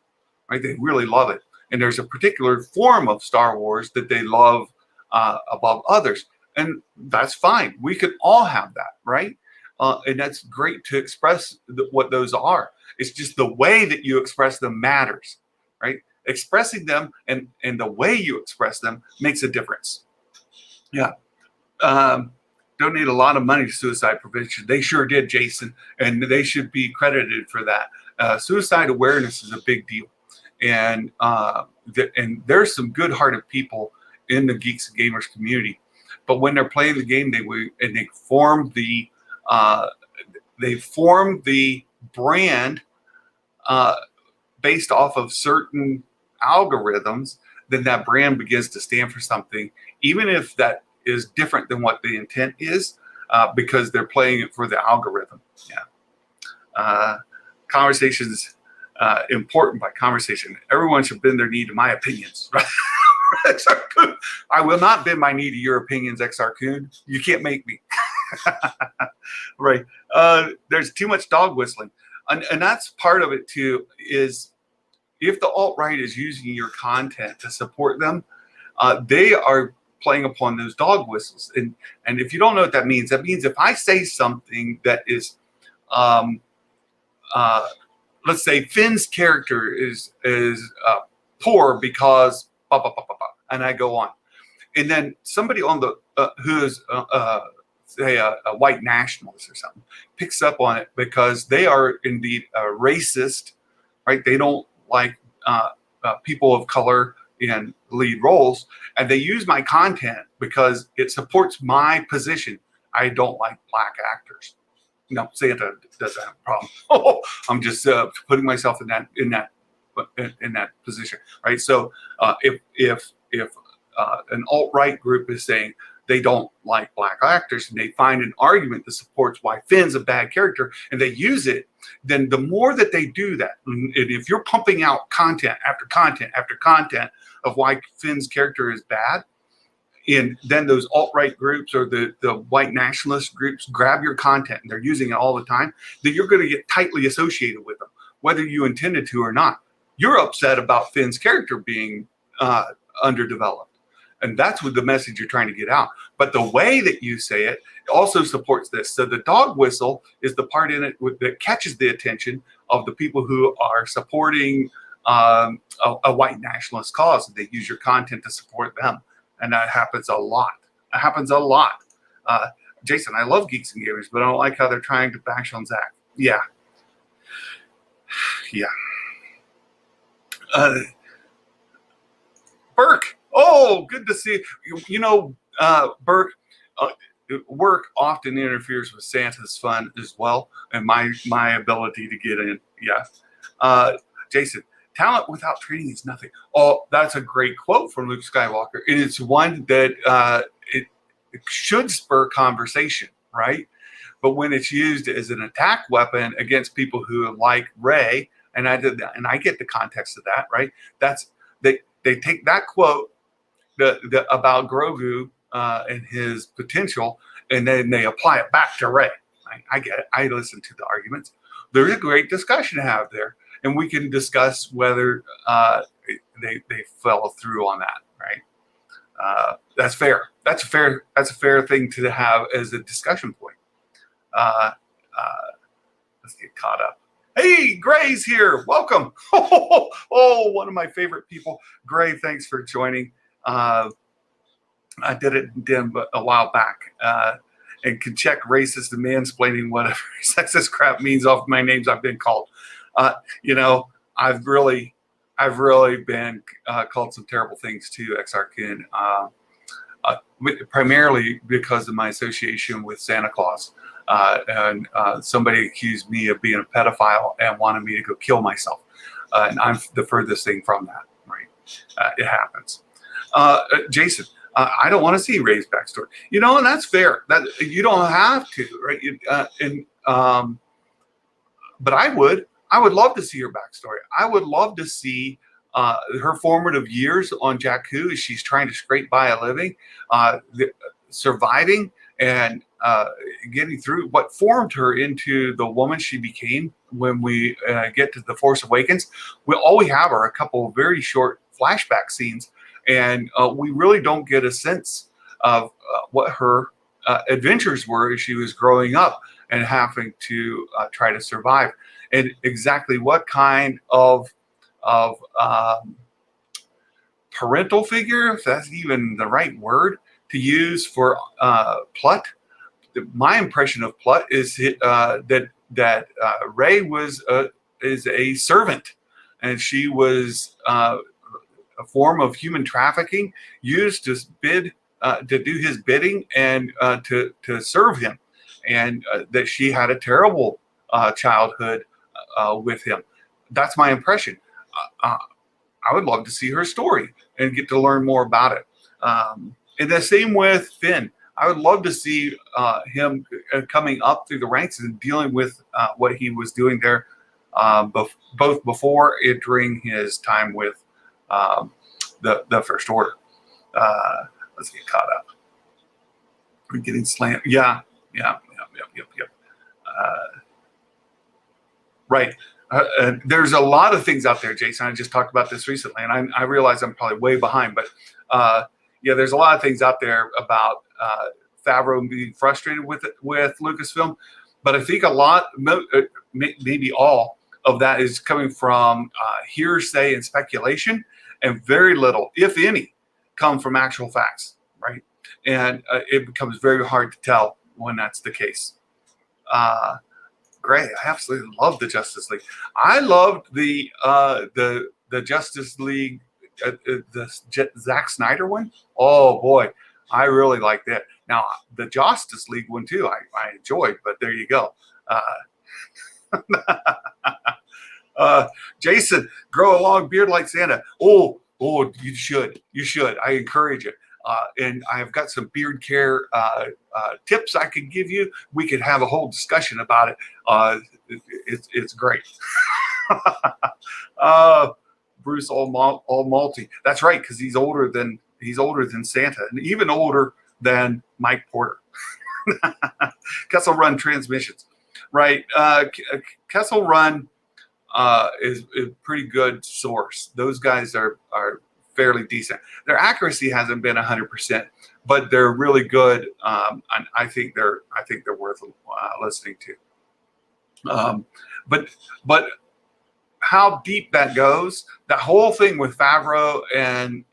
S1: right? They really love it, and there's a particular form of Star Wars that they love above others, and that's fine. We could all have that, right? And that's great to express what those are. It's just the way that you express them matters, right? Expressing them and the way you express them makes a difference. Yeah. Donate a lot of money to suicide prevention. They sure did, Jason, and they should be credited for that. Suicide awareness is a big deal, and there's some good-hearted people in the Geeks and Gamers community, but when they're playing the game, they form the brand based off of certain algorithms. Then that brand begins to stand for something, even if that is different than what the intent is, because they're playing it for the algorithm. Yeah. Conversations important by conversation. Everyone should bend their knee to my opinions. Right? XR Coon. I will not bend my knee to your opinions, XR Coon. You can't make me. Right. There's too much dog whistling. And that's part of it too, is if the alt-right is using your content to support them, they are playing upon those dog whistles. And if you don't know what that means if I say something that is let's say Finn's character is poor because blah, blah, blah, blah, blah, and I go on, and then somebody on the who's say a white nationalist or something picks up on it because they are indeed racist, right? They don't like people of color in lead roles, and they use my content because it supports my position. I don't like black actors. No, Santa doesn't have a problem. I'm just putting myself in that position, right? So if an alt-right group is saying they don't like black actors and they find an argument that supports why Finn's a bad character and they use it, then the more that they do that, and if you're pumping out content after content after content of why Finn's character is bad, and then those alt-right groups or the white nationalist groups grab your content and they're using it all the time, then you're going to get tightly associated with them, whether you intended to or not. You're upset about Finn's character being underdeveloped. And that's what the message you're trying to get out. But the way that you say it also supports this. So the dog whistle is the part in it that catches the attention of the people who are supporting a white nationalist cause. They use your content to support them. And that happens a lot. It happens a lot. Jason, I love Geeks and Gamers, but I don't like how they're trying to bash on Zach. Yeah. Yeah. Burke. Oh, good to see you. You know, Burke, work often interferes with Santa's fun as well, and my ability to get in. Yeah. Jason, talent without training is nothing. Oh, that's a great quote from Luke Skywalker. And it's one that it should spur conversation, right? But when it's used as an attack weapon against people who like Rey, and I get the context of that, right? That's they take that quote about Grogu and his potential, and then they apply it back to Rey. I get it. I listen to the arguments. There's a great discussion to have there, and we can discuss whether they fell through on that, right? That's fair. That's a fair thing to have as a discussion point. Let's get caught up. Hey, Gray's here. Welcome. Oh, one of my favorite people. Gray, thanks for joining. I did it a while back, and can check racist and mansplaining whatever sexist crap means off my names I've been called. You know, I've really been called some terrible things too, Exarchin, primarily because of my association with Santa Claus. And somebody accused me of being a pedophile and wanted me to go kill myself. And I'm the furthest thing from that, right? It happens. Jason, I don't want to see Rey's backstory. You know, and that's fair. That you don't have to, right? But I would love to see her backstory. I would love to see her formative years on Jakku as she's trying to scrape by a living, surviving and getting through what formed her into the woman she became when we get to The Force Awakens. All we have are a couple of very short flashback scenes, and we really don't get a sense of what her adventures were as she was growing up and having to try to survive, and exactly what kind of parental figure, if that's even the right word to use for Plutt. My impression of Plutt is that Rey is a servant, and she was a form of human trafficking used to do his bidding and to serve him, and that she had a terrible childhood with him. That's my impression. I would love to see her story and get to learn more about it. And the same with Finn. I would love to see him coming up through the ranks and dealing with what he was doing there, both before and during his time with the First Order. Let's get caught up. We're getting slammed. Yeah. Right. There's a lot of things out there, Jason. I just talked about this recently, and I realize I'm probably way behind, but yeah, there's a lot of things out there about Favreau being frustrated with Lucasfilm, but I think a lot, maybe all of that is coming from hearsay and speculation, and very little, if any, come from actual facts, right? And it becomes very hard to tell when that's the case. Great, I absolutely love the Justice League. I loved the Justice League, the Zack Snyder one. Oh boy, I really liked that. Now the Justice League one too, I enjoyed. But there you go. Jason, grow a long beard like Santa. Oh, you should. You should. I encourage it. And I've got some beard care tips I could give you. We could have a whole discussion about it. It's great. Bruce Almighty. That's right, because he's older than Santa, and even older than Mike Porter. Kessel Run Transmissions, right? Kessel Run is a pretty good source. Those guys are fairly decent. Their accuracy hasn't been 100%, but they're really good. And I think they're worth listening to. But how deep that goes, that whole thing with Favreau and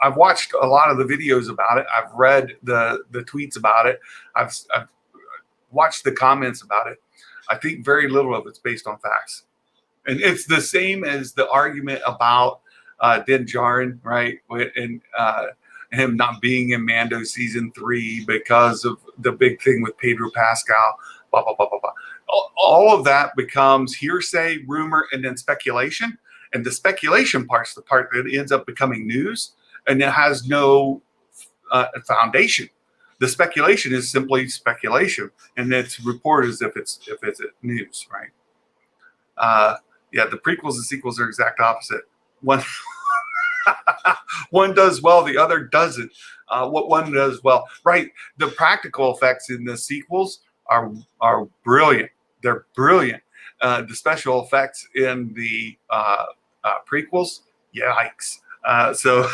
S1: I've watched a lot of the videos about it. I've read the tweets about it. I've watched the comments about it. I think very little of it's based on facts. And it's the same as the argument about Din Djarin, right? And him not being in Mando season 3 because of the big thing with Pedro Pascal, blah, blah, blah, blah, blah. All of that becomes hearsay, rumor, and then speculation. And the speculation part's the part that ends up becoming news, and it has no foundation. The speculation is simply speculation, and it's reported as if it's news, right? Yeah, the prequels and sequels are exact opposite. One does well, the other doesn't. What one does well, right? The practical effects in the sequels are brilliant. They're brilliant. The special effects in the prequels, yikes. So,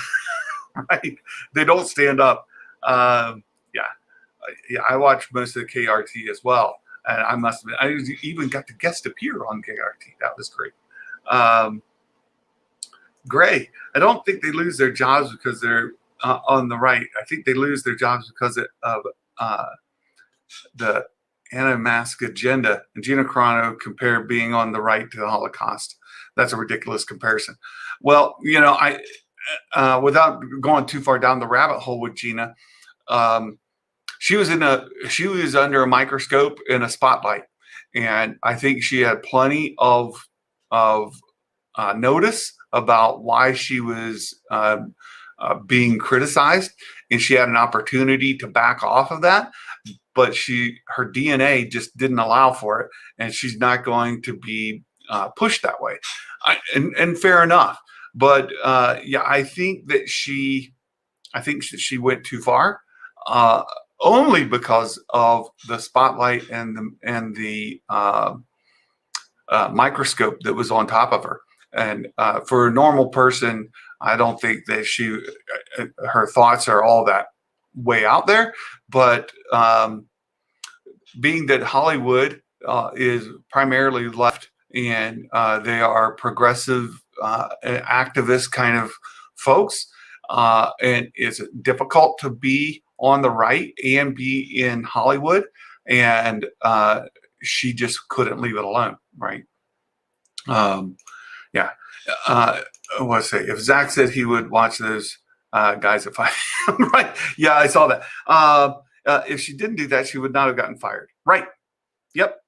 S1: right, they don't stand up. Yeah, I watched most of the KRT as well, and I must admit, I even got to guest appear on KRT. That was great. Gray, I don't think they lose their jobs because they're on the right. I think they lose their jobs because of the anti-mask agenda. And Gina Carano compared being on the right to the Holocaust. That's a ridiculous comparison. Well, you know, without going too far down the rabbit hole with Gina, she was under a microscope in a spotlight, and I think she had plenty of notice about why she was being criticized, and she had an opportunity to back off of that, but her DNA just didn't allow for it, and she's not going to be pushed that way. And fair enough, but yeah, I think that she went too far, only because of the spotlight and the microscope that was on top of her. And for a normal person, I don't think that her thoughts are all that way out there. But being that Hollywood is primarily left, and they are progressive, activist kind of folks, and it's difficult to be on the right and be in Hollywood, and she just couldn't leave it alone, right? Yeah. Let's say if Zach said he would watch those guys at 5 a.m., right? Yeah, I saw that. If she didn't do that, she would not have gotten fired. Right. Yep.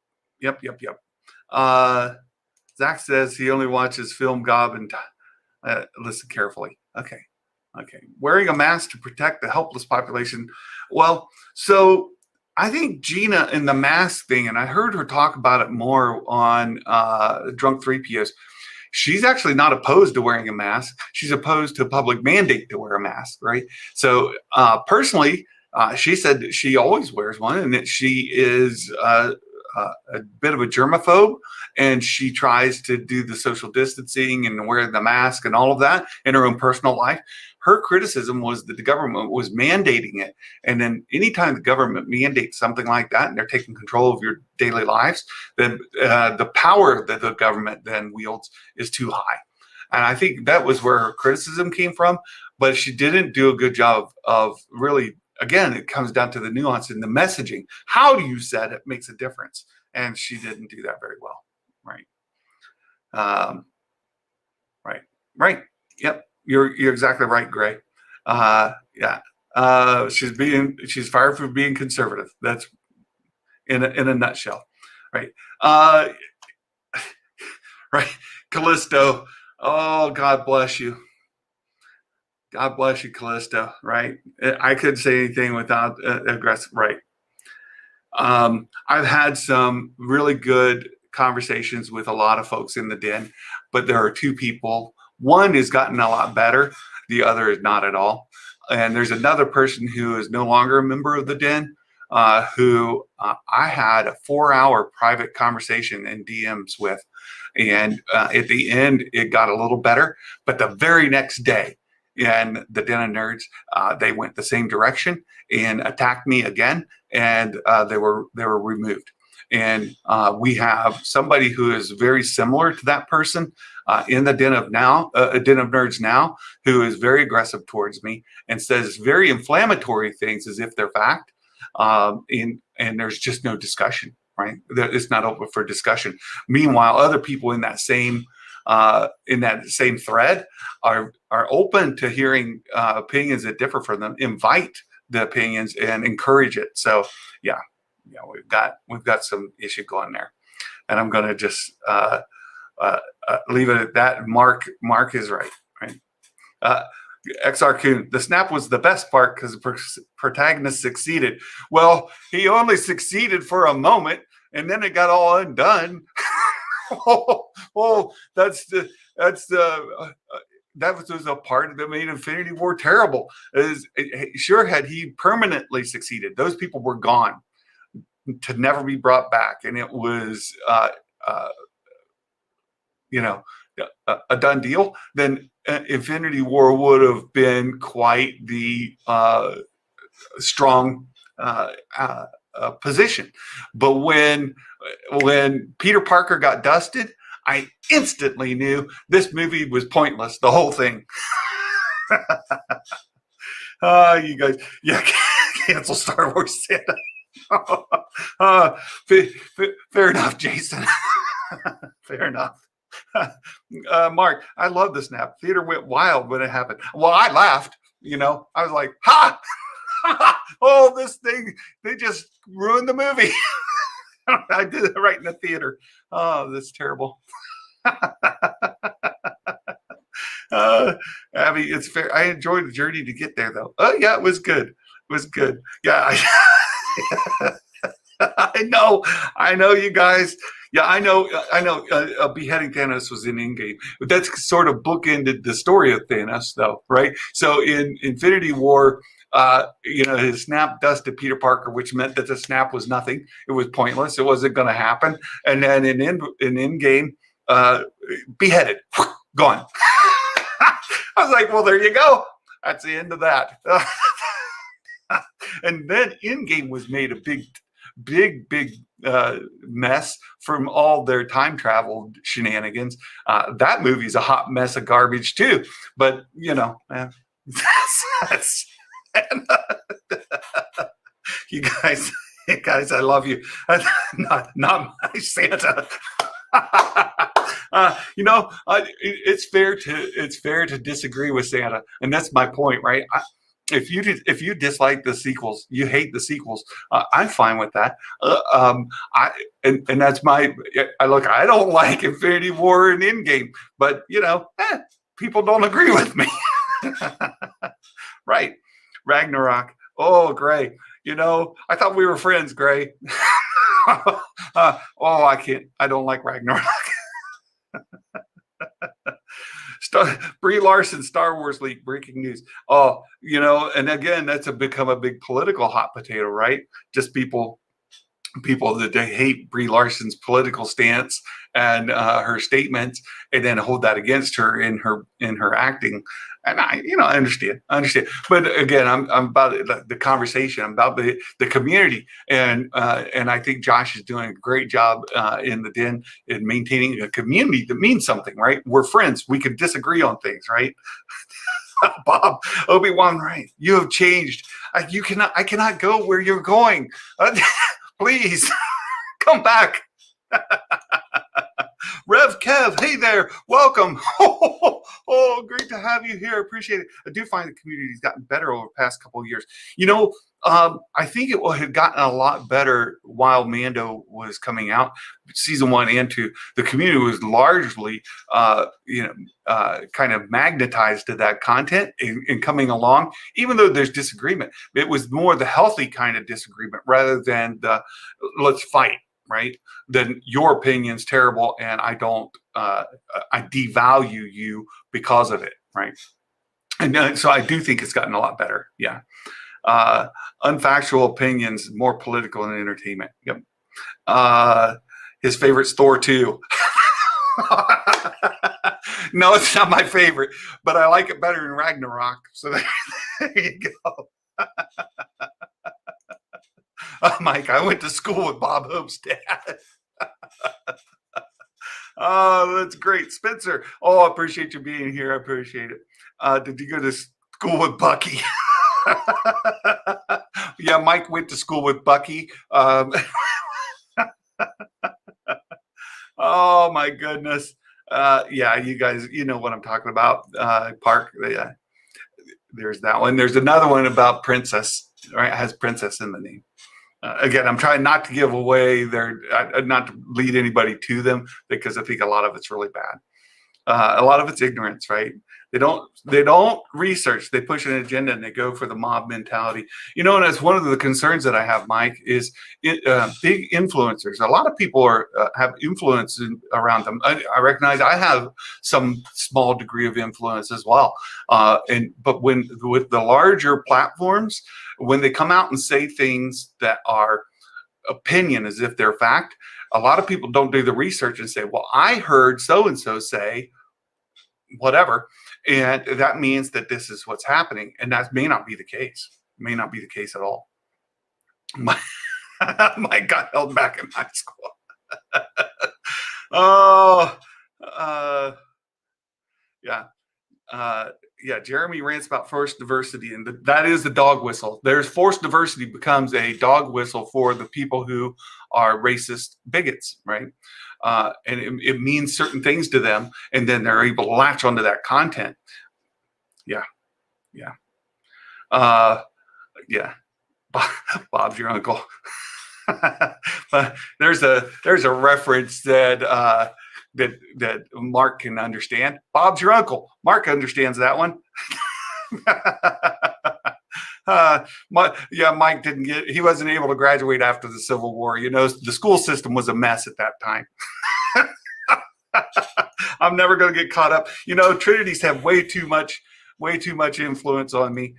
S1: Zach says he only watches Film Gob and listen carefully. Okay. Wearing a mask to protect the helpless population. Well, so I think Gina in the mask thing, and I heard her talk about it more on Drunk 3POs. She's actually not opposed to wearing a mask. She's opposed to a public mandate to wear a mask, right? So personally, she said that she always wears one, and that she is a bit of a germaphobe, and she tries to do the social distancing and wear the mask and all of that in her own personal life. Her criticism was that the government was mandating it. And then anytime the government mandates something like that and they're taking control of your daily lives, then the power that the government then wields is too high. And I think that was where her criticism came from. But she didn't do a good job of really, again, it comes down to the nuance in the messaging. How do you say it makes a difference? And she didn't do that very well. Right. Right. Yep. You're exactly right, Gray. Yeah. She's fired for being conservative. That's in a nutshell. Right. Right. Callisto. Oh, God bless you. God bless you, Callisto. Right. I couldn't say anything without aggressive. Right. I've had some really good conversations with a lot of folks in the den, but there are two people. One has gotten a lot better. The other is not at all. And there's another person who is no longer a member of the den, who I had a 4-hour private conversation in DMs with. And at the end, it got a little better. But the very next day, in the Den of Nerds, they went the same direction and attacked me again, and they were removed. And we have somebody who is very similar to that person in the Den of Nerds now, who is very aggressive towards me and says very inflammatory things as if they're fact. And there's just no discussion, right? It's not open for discussion. Meanwhile, other people in that same thread are open to hearing opinions that differ from them, invite the opinions and encourage it. So yeah, we've got some issue going there, and I'm going to just leave it at that. Mark is right. XR Coon, the snap was the best part because the protagonist succeeded. Well, he only succeeded for a moment, and then it got all undone. That was a part that made Infinity War terrible. Sure, had he permanently succeeded, those people were gone to never be brought back, and it was a done deal. Then Infinity War would have been quite the strong position. But when Peter Parker got dusted, I instantly knew this movie was pointless, the whole thing. You guys, yeah, cancel Star Wars Santa. Fair enough, Jason. Fair enough. Mark, I love the snap. Theater went wild when it happened. Well, I laughed. I was like, ha! Oh, this thing, they just ruined the movie. I did it right in the theater. Oh, that's terrible. Abby, it's fair. I enjoyed the journey to get there, though. Oh, yeah, it was good. It was good. Yeah. I know, you guys. Yeah, I know. Beheading Thanos was in Endgame, but that's sort of bookended the story of Thanos, though, right? So in Infinity War, his snap dusted Peter Parker, which meant that the snap was nothing. It was pointless. It wasn't going to happen. And then in Endgame, beheaded, gone. I was like, well, there you go. That's the end of that. And then Endgame was made a big mess from all their time travel shenanigans. That movie's a hot mess of garbage too. But that's you guys, I love you. Not my Santa. It's fair to disagree with Santa, and that's my point, right? If you dislike the sequels, you hate the sequels, I'm fine with that. And that's my look. I don't like Infinity War and Endgame, but people don't agree with me, right? Ragnarok. Oh, Gray. I thought we were friends, Gray. I can't. I don't like Ragnarok. Brie Larson, Star Wars leak, breaking news. Oh, and again, that's become a big political hot potato, right? Just people people that they hate Brie Larson's political stance and her statements, and then hold that against her in her acting. And I understand. But again, I'm about the conversation. I'm about the community, and I think Josh is doing a great job in the den in maintaining a community that means something, right? We're friends. We can disagree on things, right? Bob, Obi-Wan, right? You have changed. I cannot go where you're going. Please come back. Rev Kev, hey there, welcome. Oh, great to have you here. Appreciate it. I do find the community's gotten better over the past couple of years. I think it had gotten a lot better while Mando was coming out, season 1 and 2. The community was largely, kind of magnetized to that content and coming along, even though there's disagreement. It was more the healthy kind of disagreement rather than the let's fight, right? Then your opinion's terrible and I devalue you because of it, right? And so I do think it's gotten a lot better. Yeah. Unfactual opinions, more political and entertainment. Yep. His favorite's Thor 2. No, it's not my favorite, but I like it better than Ragnarok. So there you go. Mike, I went to school with Bob Hope's dad. Oh, that's great. Spencer, I appreciate you being here. I appreciate it. Did you go to school with Bucky? Yeah, Mike went to school with Bucky. Oh, my goodness. Yeah, you guys, you know what I'm talking about. Park, there's that one. There's another one about Princess, right? It has Princess in the name. Again, I'm trying not to give away not to lead anybody to them, because I think a lot of it's really bad. A lot of it's ignorance, right? They don't research. They push an agenda and they go for the mob mentality. And that's one of the concerns that I have, Mike, is big influencers. A lot of people have influence around them. I recognize I have some small degree of influence as well. But with the larger platforms, when they come out and say things that are opinion as if they're fact, a lot of people don't do the research and say, well, I heard so-and-so say whatever, and that means that this is what's happening. And that may not be the case. May not be the case at all. Mike got held back in high school. Yeah. Jeremy rants about forced diversity, and that is the dog whistle. There's forced diversity becomes a dog whistle for the people who are racist bigots, right? And it means certain things to them, and then they're able to latch onto that content. Yeah. Bob's your uncle. But there's a reference that Mark can understand. Bob's your uncle. Mark understands that one. Mike he wasn't able to graduate after the Civil War. The school system was a mess at that time. I'm never going to get caught up. Trinities have way too much influence on me.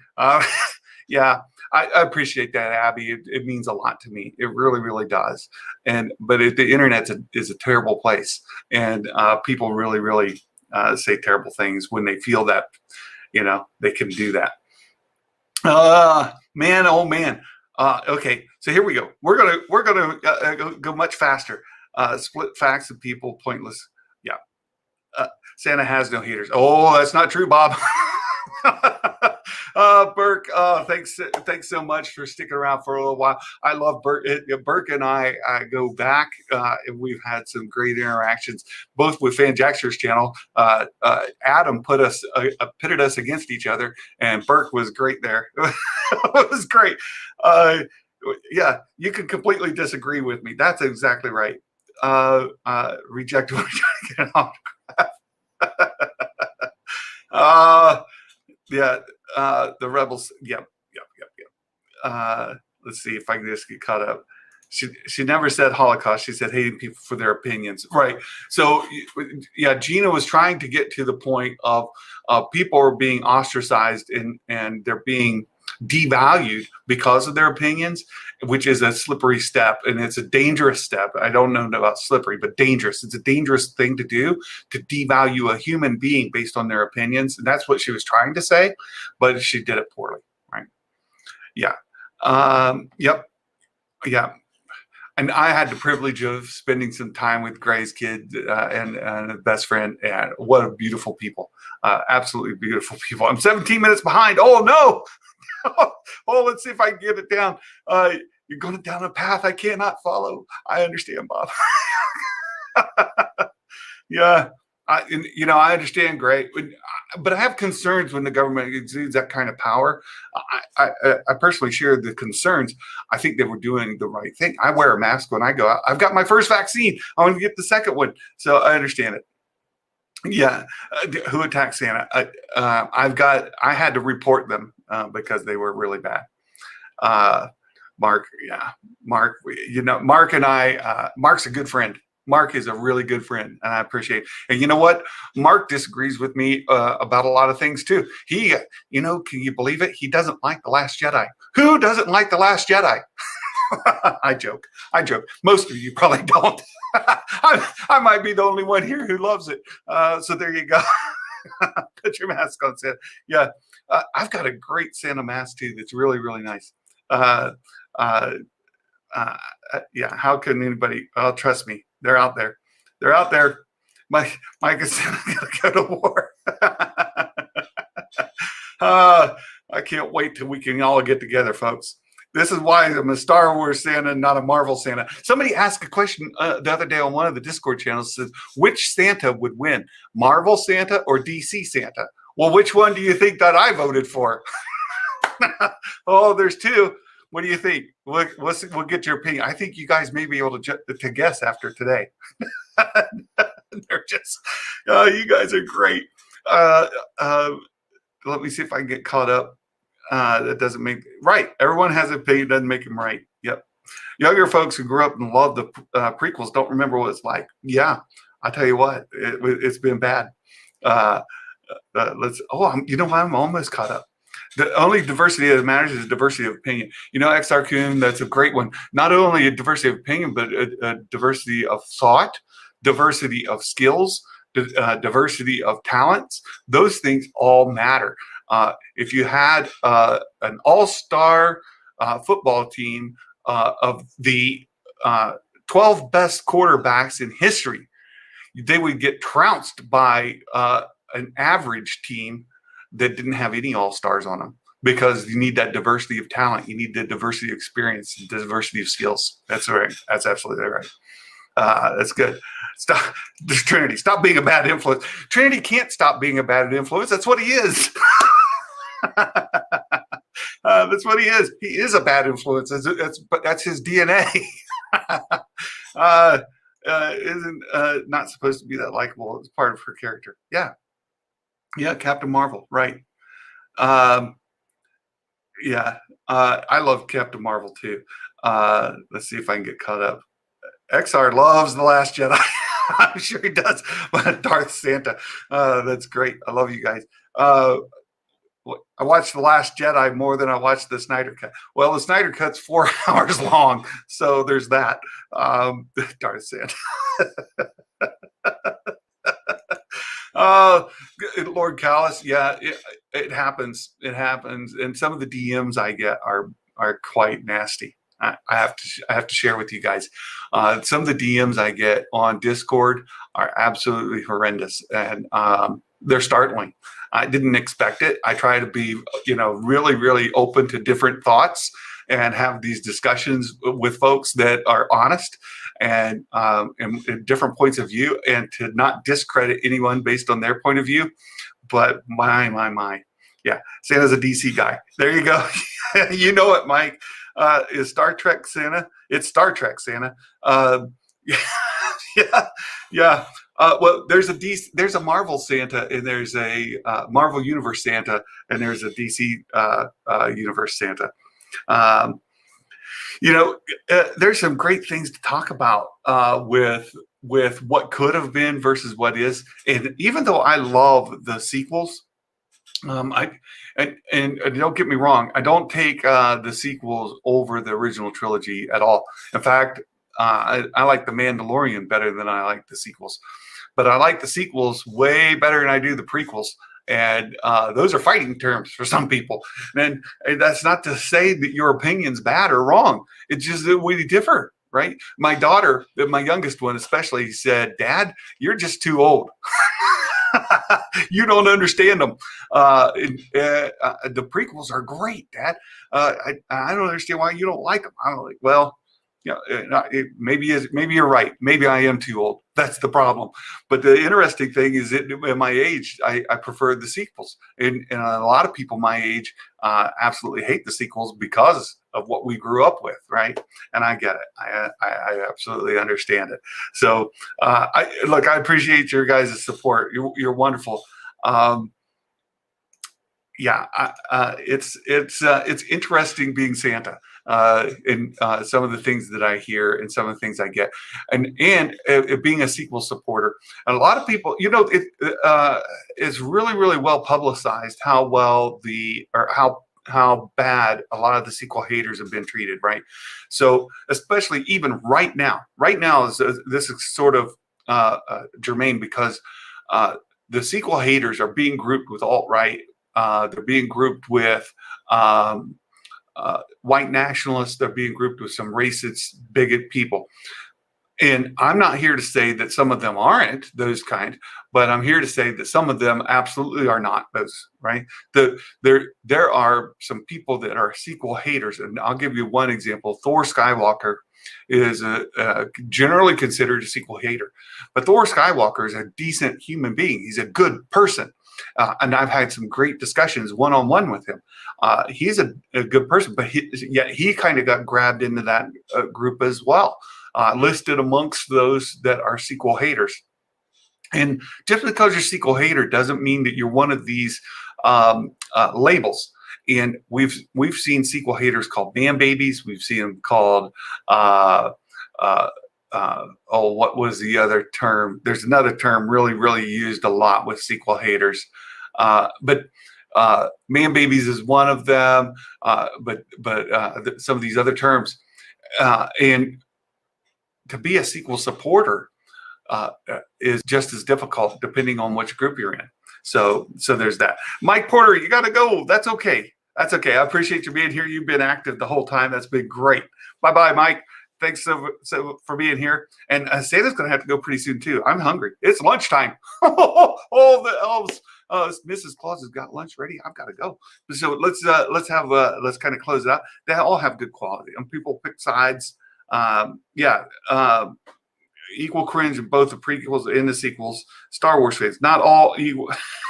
S1: Yeah, I appreciate that, Abby. It means a lot to me. It really, really does. But the internet is a terrible place, and people really, really say terrible things when they feel that they can do that. Man, oh man. Okay, so here we go. We're gonna go much faster. Split facts and people pointless. Yeah. Santa has no haters. Oh, that's not true, Bob. Burke, thanks so much for sticking around for a little while. I love Burke. Burke and I go back. And we've had some great interactions, both with Fanjecture's channel. Adam pitted us against each other, and Burke was great there. It was great. Yeah, you can completely disagree with me. That's exactly right. Reject what I'm trying to get autograph. The rebels. Yep. Let's see if I can just get caught up. She never said Holocaust. She said hating people for their opinions. Right. So yeah, Gina was trying to get to the point of people are being ostracized and they're being devalued because of their opinions, which is a slippery step, and it's a dangerous step. I don't know about slippery, but dangerous. It's a dangerous thing to do, to devalue a human being based on their opinions. And that's what she was trying to say, but she did it poorly, right? Yeah. Yep. Yeah. And I had the privilege of spending some time with Gray's kid and a best friend. And what a beautiful people. Absolutely beautiful people. I'm 17 minutes behind. Oh, no. Oh, let's see if I can get it down. You're going down a path I cannot follow. I understand, Bob. Yeah. I understand, Gray, but I have concerns when the government exudes that kind of power. I personally share the concerns. I think they were doing the right thing. I wear a mask when I go out. I've got my first vaccine. I want to get the second one, so I understand it. Yeah, who attacked Santa? I had to report them because they were really bad. Mark, yeah, Mark. Mark and I. Mark's a good friend. Mark is a really good friend, and I appreciate it. And you know what? Mark disagrees with me about a lot of things too. He, can you believe it? He doesn't like The Last Jedi. Who doesn't like The Last Jedi? I joke. Most of you probably don't. I might be the only one here who loves it. So there you go. Put your mask on, Santa. Yeah, I've got a great Santa mask too. That's really, really nice. Yeah. How can anybody? Oh, trust me. They're out there. They're out there. Mike is going to go to war. I can't wait till we can all get together, folks. This is why I'm a Star Wars Santa, not a Marvel Santa. Somebody asked a question the other day on one of the Discord channels, says, which Santa would win, Marvel Santa or DC Santa? Well, which one do you think that I voted for? Oh, there's two. What do you think? We'll get your opinion. I think you guys may be able to guess after today. They're just, you guys are great. Let me see if I can get caught up. That doesn't make right. Everyone has an opinion, doesn't make them right. Yep. Younger folks who grew up and loved the prequels don't remember what it's like. Yeah, I tell you what, it's been bad. I'm almost caught up. The only diversity that matters is diversity of opinion. XR Coon, that's a great one. Not only a diversity of opinion, but a diversity of thought, diversity of skills, diversity of talents. Those things all matter. If you had an all-star football team of the 12 best quarterbacks in history, they would get trounced by an average team that didn't have any all-stars on them, because you need that diversity of talent. You need the diversity of experience, the diversity of skills. That's right. That's absolutely right. That's good. Stop, Trinity. Stop being a bad influence. Trinity can't stop being a bad influence. That's what he is. That's what he is. He is a bad influence. But that's his DNA. Isn't not supposed to be that likable. It's part of her character. Yeah. Captain Marvel. Right. Yeah. I love Captain Marvel too. Let's see if I can get caught up. XR loves The Last Jedi. I'm sure he does. But Darth Santa. That's great. I love you guys. I watched The Last Jedi more than I watched the Snyder Cut. Well, the Snyder Cut's 4 hours long, so there's that. Darth Santa. Lord Callis, yeah, it happens. It happens, and some of the DMs I get are quite nasty. I have to share with you guys. Some of the DMs I get on Discord are absolutely horrendous, and they're startling. I didn't expect it. I try to be, really, really open to different thoughts and have these discussions with folks that are honest and different points of view, and to not discredit anyone based on their point of view. But my. Yeah, Santa's a DC guy. There you go. You know it, Mike. Is Star Trek Santa? It's Star Trek Santa. Yeah. Well, there's a Marvel Santa, and there's a Marvel Universe Santa, and there's a DC Universe Santa. There's some great things to talk about with what could have been versus what is. And even though I love the sequels, I and don't get me wrong, I don't take the sequels over the original trilogy at all. In fact, I like The Mandalorian better than I like the sequels, but I like the sequels way better than I do the prequels. And those are fighting terms for some people. And that's not to say that your opinion's bad or wrong. It's just that we differ, right? My daughter, my youngest one especially, said, "Dad, you're just too old." You don't understand them. The prequels are great, Dad. I don't understand why you don't like them. I'm like, well, yeah, maybe you're right. Maybe I am too old. That's the problem. But the interesting thing is that at my age, I prefer the sequels, and a lot of people my age absolutely hate the sequels because of what we grew up with, right? And I get it. I absolutely understand it. So, I appreciate your guys' support. You're wonderful. Um, yeah, it's interesting being Santa, and some of the things that I hear and some of the things I get, and being a sequel supporter. And a lot of people, it's really well publicized how well the or how bad a lot of the sequel haters have been treated, right? So especially even right now is this is sort of germane because the sequel haters are being grouped with alt right. They're being grouped with um, white nationalists. They're being grouped with some racist, bigot people. And I'm not here to say that some of them aren't those kind, but I'm here to say that some of them absolutely are not those, right? There are some people that are sequel haters. And I'll give you one example. Thor Skywalker is generally considered a sequel hater. But Thor Skywalker is a decent human being. He's a good person. And I've had some great discussions one-on-one with him. He's a good person, but yet he kind of got grabbed into that group as well, listed amongst those that are sequel haters. And just because you're a sequel hater doesn't mean that you're one of these labels. And we've seen sequel haters called man babies. We've seen them called what was the other term? There's another term really used a lot with sequel haters, but man babies is one of them. But some of these other terms, and to be a sequel supporter is just as difficult depending on which group you're in. So there's that. Mike Porter, you got to go. That's okay. That's okay. I appreciate you being here. You've been active the whole time. That's been great. Bye, Mike. Thanks so for being here. And Santa's going to have to go pretty soon too. I'm hungry. It's lunchtime. All the elves. Mrs. Claus has got lunch ready. I've got to go. So let's kind of close it out. They all have good quality, and people pick sides. Equal cringe in both the prequels and the sequels. Star Wars fans, not all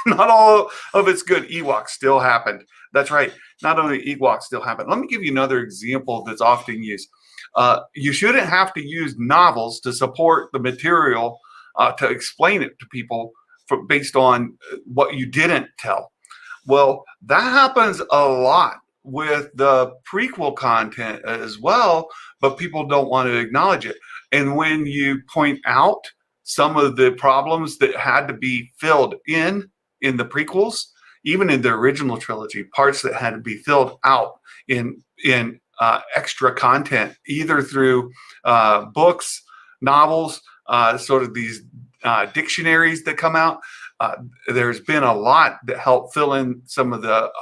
S1: not all of it's good. Ewoks still happened. That's right. Not only Ewoks still happened. Let me give you another example that's often used. You shouldn't have to use novels to support the material to explain it to people based on what you didn't tell. Well, that happens a lot with the prequel content as well, but people don't want to acknowledge it. And when you point out some of the problems that had to be filled in the prequels, even in the original trilogy, parts that had to be filled out in extra content, either through books, novels, sort of these dictionaries that come out. There's been a lot that help fill in some of the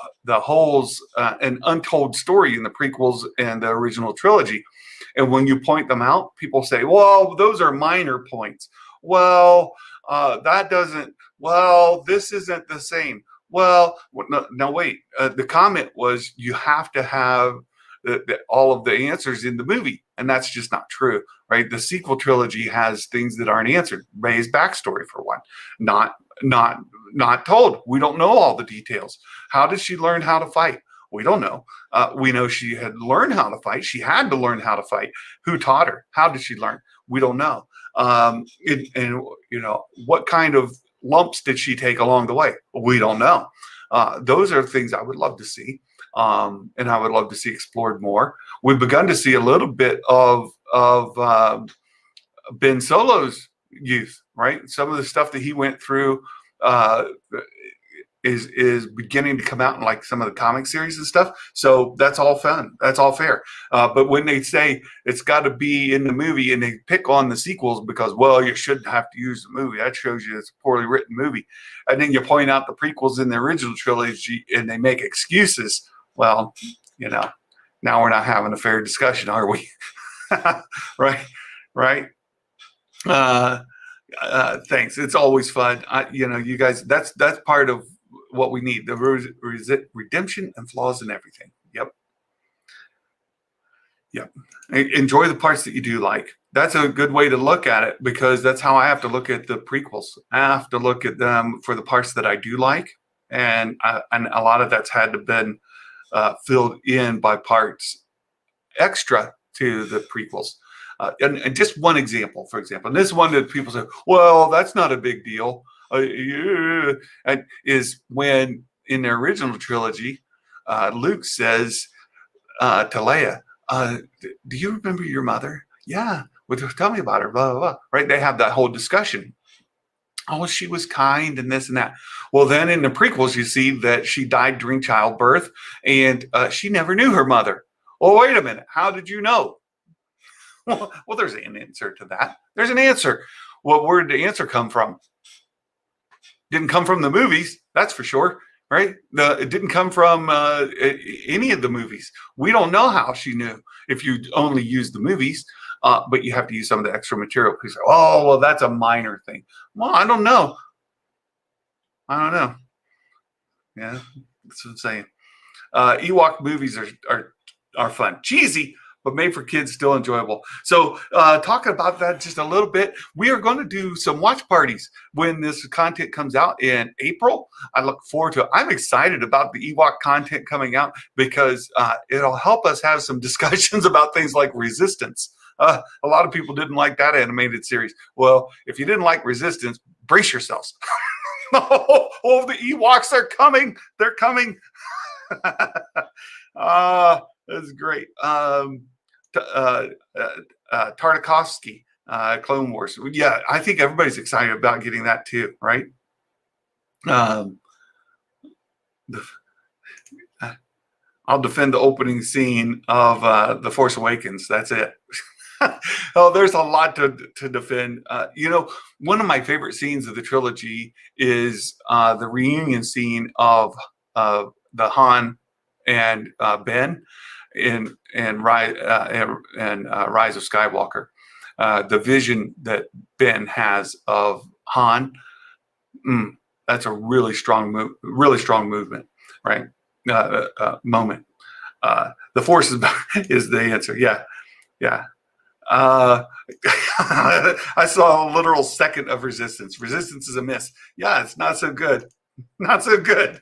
S1: holes and untold story in the prequels and the original trilogy. And when you point them out, people say, well, those are minor points. Well, this isn't the same. Well, no, wait. The comment was you have to have all of the answers in the movie. And that's just not true, right? The sequel trilogy has things that aren't answered. Rey's backstory, for one, not told. We don't know all the details. How did she learn how to fight? We don't know. We know she had learned how to fight. She had to learn how to fight. Who taught her? How did she learn? We don't know. What kind of lumps did she take along the way? We don't know. Those are things I would love to see, and I would love to see explored more. We've begun to see a little bit of Ben Solo's youth, right? Some of the stuff that he went through is beginning to come out in like some of the comic series and stuff. So that's all fun. That's all fair. But when they say it's got to be in the movie and they pick on the sequels because, well, you shouldn't have to use the movie. That shows you it's a poorly written movie. And then you point out the prequels in the original trilogy and they make excuses. Well, now we're not having a fair discussion, are we? Right. Thanks. It's always fun. You guys, that's part of what we need, the redemption and flaws in everything. Yep. Enjoy the parts that you do like. That's a good way to look at it, because that's how I have to look at the prequels. I have to look at them for the parts that I do like, and a lot of that's had to been filled in by parts extra to the prequels. And just one example, for example, and this one that people say, well, that's not a big deal, is when in the original trilogy, Luke says to Leia, do you remember your mother? Yeah. Well, tell me about her, blah, blah, blah. Right? They have that whole discussion. Oh, she was kind and this and that. Well, then in the prequels, you see that she died during childbirth and she never knew her mother. Well, wait a minute. How did you know? Well, there's an answer to that. There's an answer. Well, where did the answer come from? Didn't come from the movies, that's for sure, right? It didn't come from any of the movies. We don't know how she knew if you only use the movies, but you have to use some of the extra material. People say, oh, well, that's a minor thing. Well, I don't know. Yeah, that's what I'm saying. Ewok movies are fun. Cheesy, but made for kids, still enjoyable. So talking about that just a little bit, we are going to do some watch parties when this content comes out in April. I look forward to it. I'm excited about the Ewok content coming out because it'll help us have some discussions about things like Resistance. A lot of people didn't like that animated series. Well, if you didn't like Resistance, brace yourselves. Oh, the Ewoks are coming. They're coming. That's great. Tartakovsky, Clone Wars. Yeah, I think everybody's excited about getting that too, right? I'll defend the opening scene of The Force Awakens. That's it. Oh, there's a lot to defend. One of my favorite scenes of the trilogy is the reunion scene of the Han and Ben in Rise of Skywalker. The vision that Ben has of Han, that's a really strong movement, right? Moment. The Force is the answer. Yeah. I saw a literal second of Resistance. Resistance is a miss. Yeah, it's not so good. Not so good.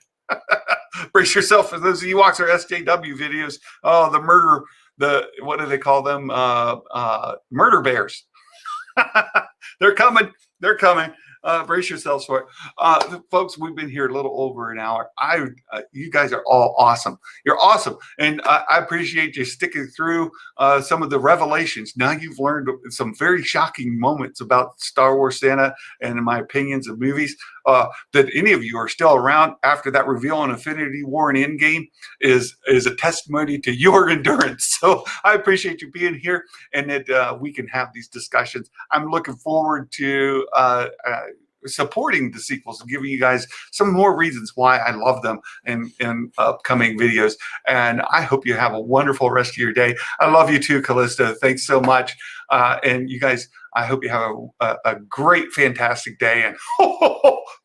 S1: Brace yourself for those Ewoks or SJW videos. Oh, what do they call them? Murder bears. They're coming. Brace yourselves for it. Folks, we've been here a little over an hour. You guys are all awesome. You're awesome. And I appreciate you sticking through some of the revelations. Now you've learned some very shocking moments about Star Wars Santa and my opinions of movies. That any of you are still around after that reveal on Infinity War and Endgame is a testimony to your endurance. So I appreciate you being here and that we can have these discussions. I'm looking forward to supporting the sequels and giving you guys some more reasons why I love them in upcoming videos. And I hope you have a wonderful rest of your day. I love you too, Callisto. Thanks so much. And you guys, I hope you have a great, fantastic day. And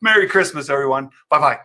S1: Merry Christmas, everyone. Bye-bye.